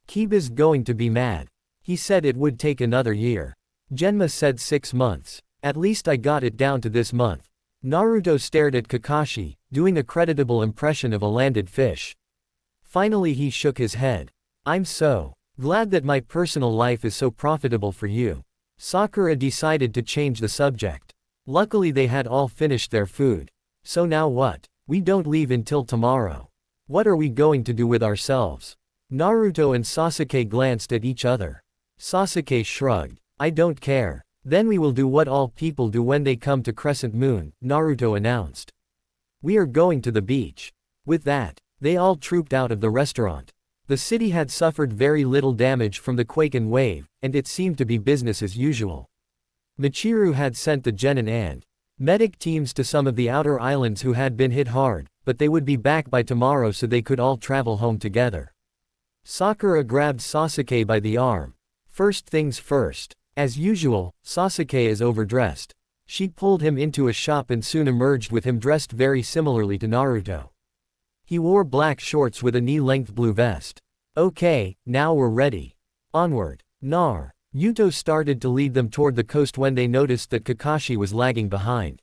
Kiba's going to be mad. He said it would take another year. Genma said 6 months. At least I got it down to this month. Naruto stared at Kakashi, doing a creditable impression of a landed fish. Finally he shook his head. I'm so glad that my personal life is so profitable for you. Sakura decided to change the subject. Luckily they had all finished their food. So now what? We don't leave until tomorrow. What are we going to do with ourselves? Naruto and Sasuke glanced at each other. Sasuke shrugged. I don't care. Then we will do what all people do when they come to Crescent Moon, Naruto announced. We are going to the beach. With that, they all trooped out of the restaurant. The city had suffered very little damage from the quake and wave, and it seemed to be business as usual. Michiru had sent the genin and medic teams to some of the outer islands who had been hit hard, but they would be back by tomorrow so they could all travel home together. Sakura grabbed Sasuke by the arm. First things first. As usual, Sasuke is overdressed. She pulled him into a shop and soon emerged with him dressed very similarly to Naruto. He wore black shorts with a knee-length blue vest. Okay, now we're ready. Onward. Yuto started to lead them toward the coast when they noticed that Kakashi was lagging behind.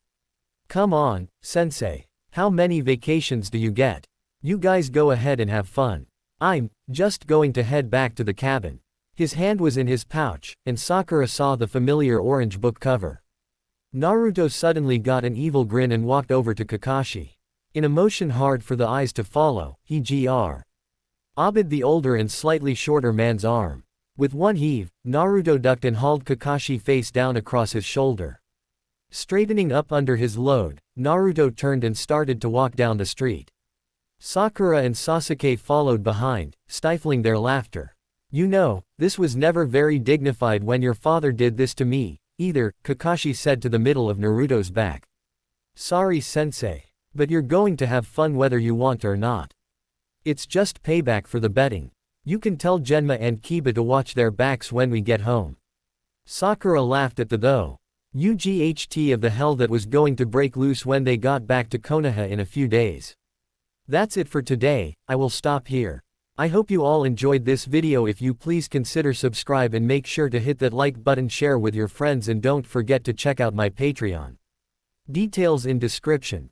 Come on, sensei. How many vacations do you get? You guys go ahead and have fun. I'm just going to head back to the cabin. His hand was in his pouch, and Sakura saw the familiar orange book cover. Naruto suddenly got an evil grin and walked over to Kakashi. In a motion hard for the eyes to follow, he obeyed the older and slightly shorter man's arm. With one heave, Naruto ducked and hauled Kakashi face down across his shoulder. Straightening up under his load, Naruto turned and started to walk down the street. Sakura and Sasuke followed behind, stifling their laughter. You know, this was never very dignified when your father did this to me, either, Kakashi said to the middle of Naruto's back. Sorry sensei. But you're going to have fun whether you want or not. It's just payback for the betting. You can tell Genma and Kiba to watch their backs when we get home. Sakura laughed at the UGHT of the hell that was going to break loose when they got back to Konoha in a few days. That's it for today, I will stop here. I hope you all enjoyed this video. If you please consider subscribe and make sure to hit that like button, share with your friends, and don't forget to check out my Patreon. Details in description.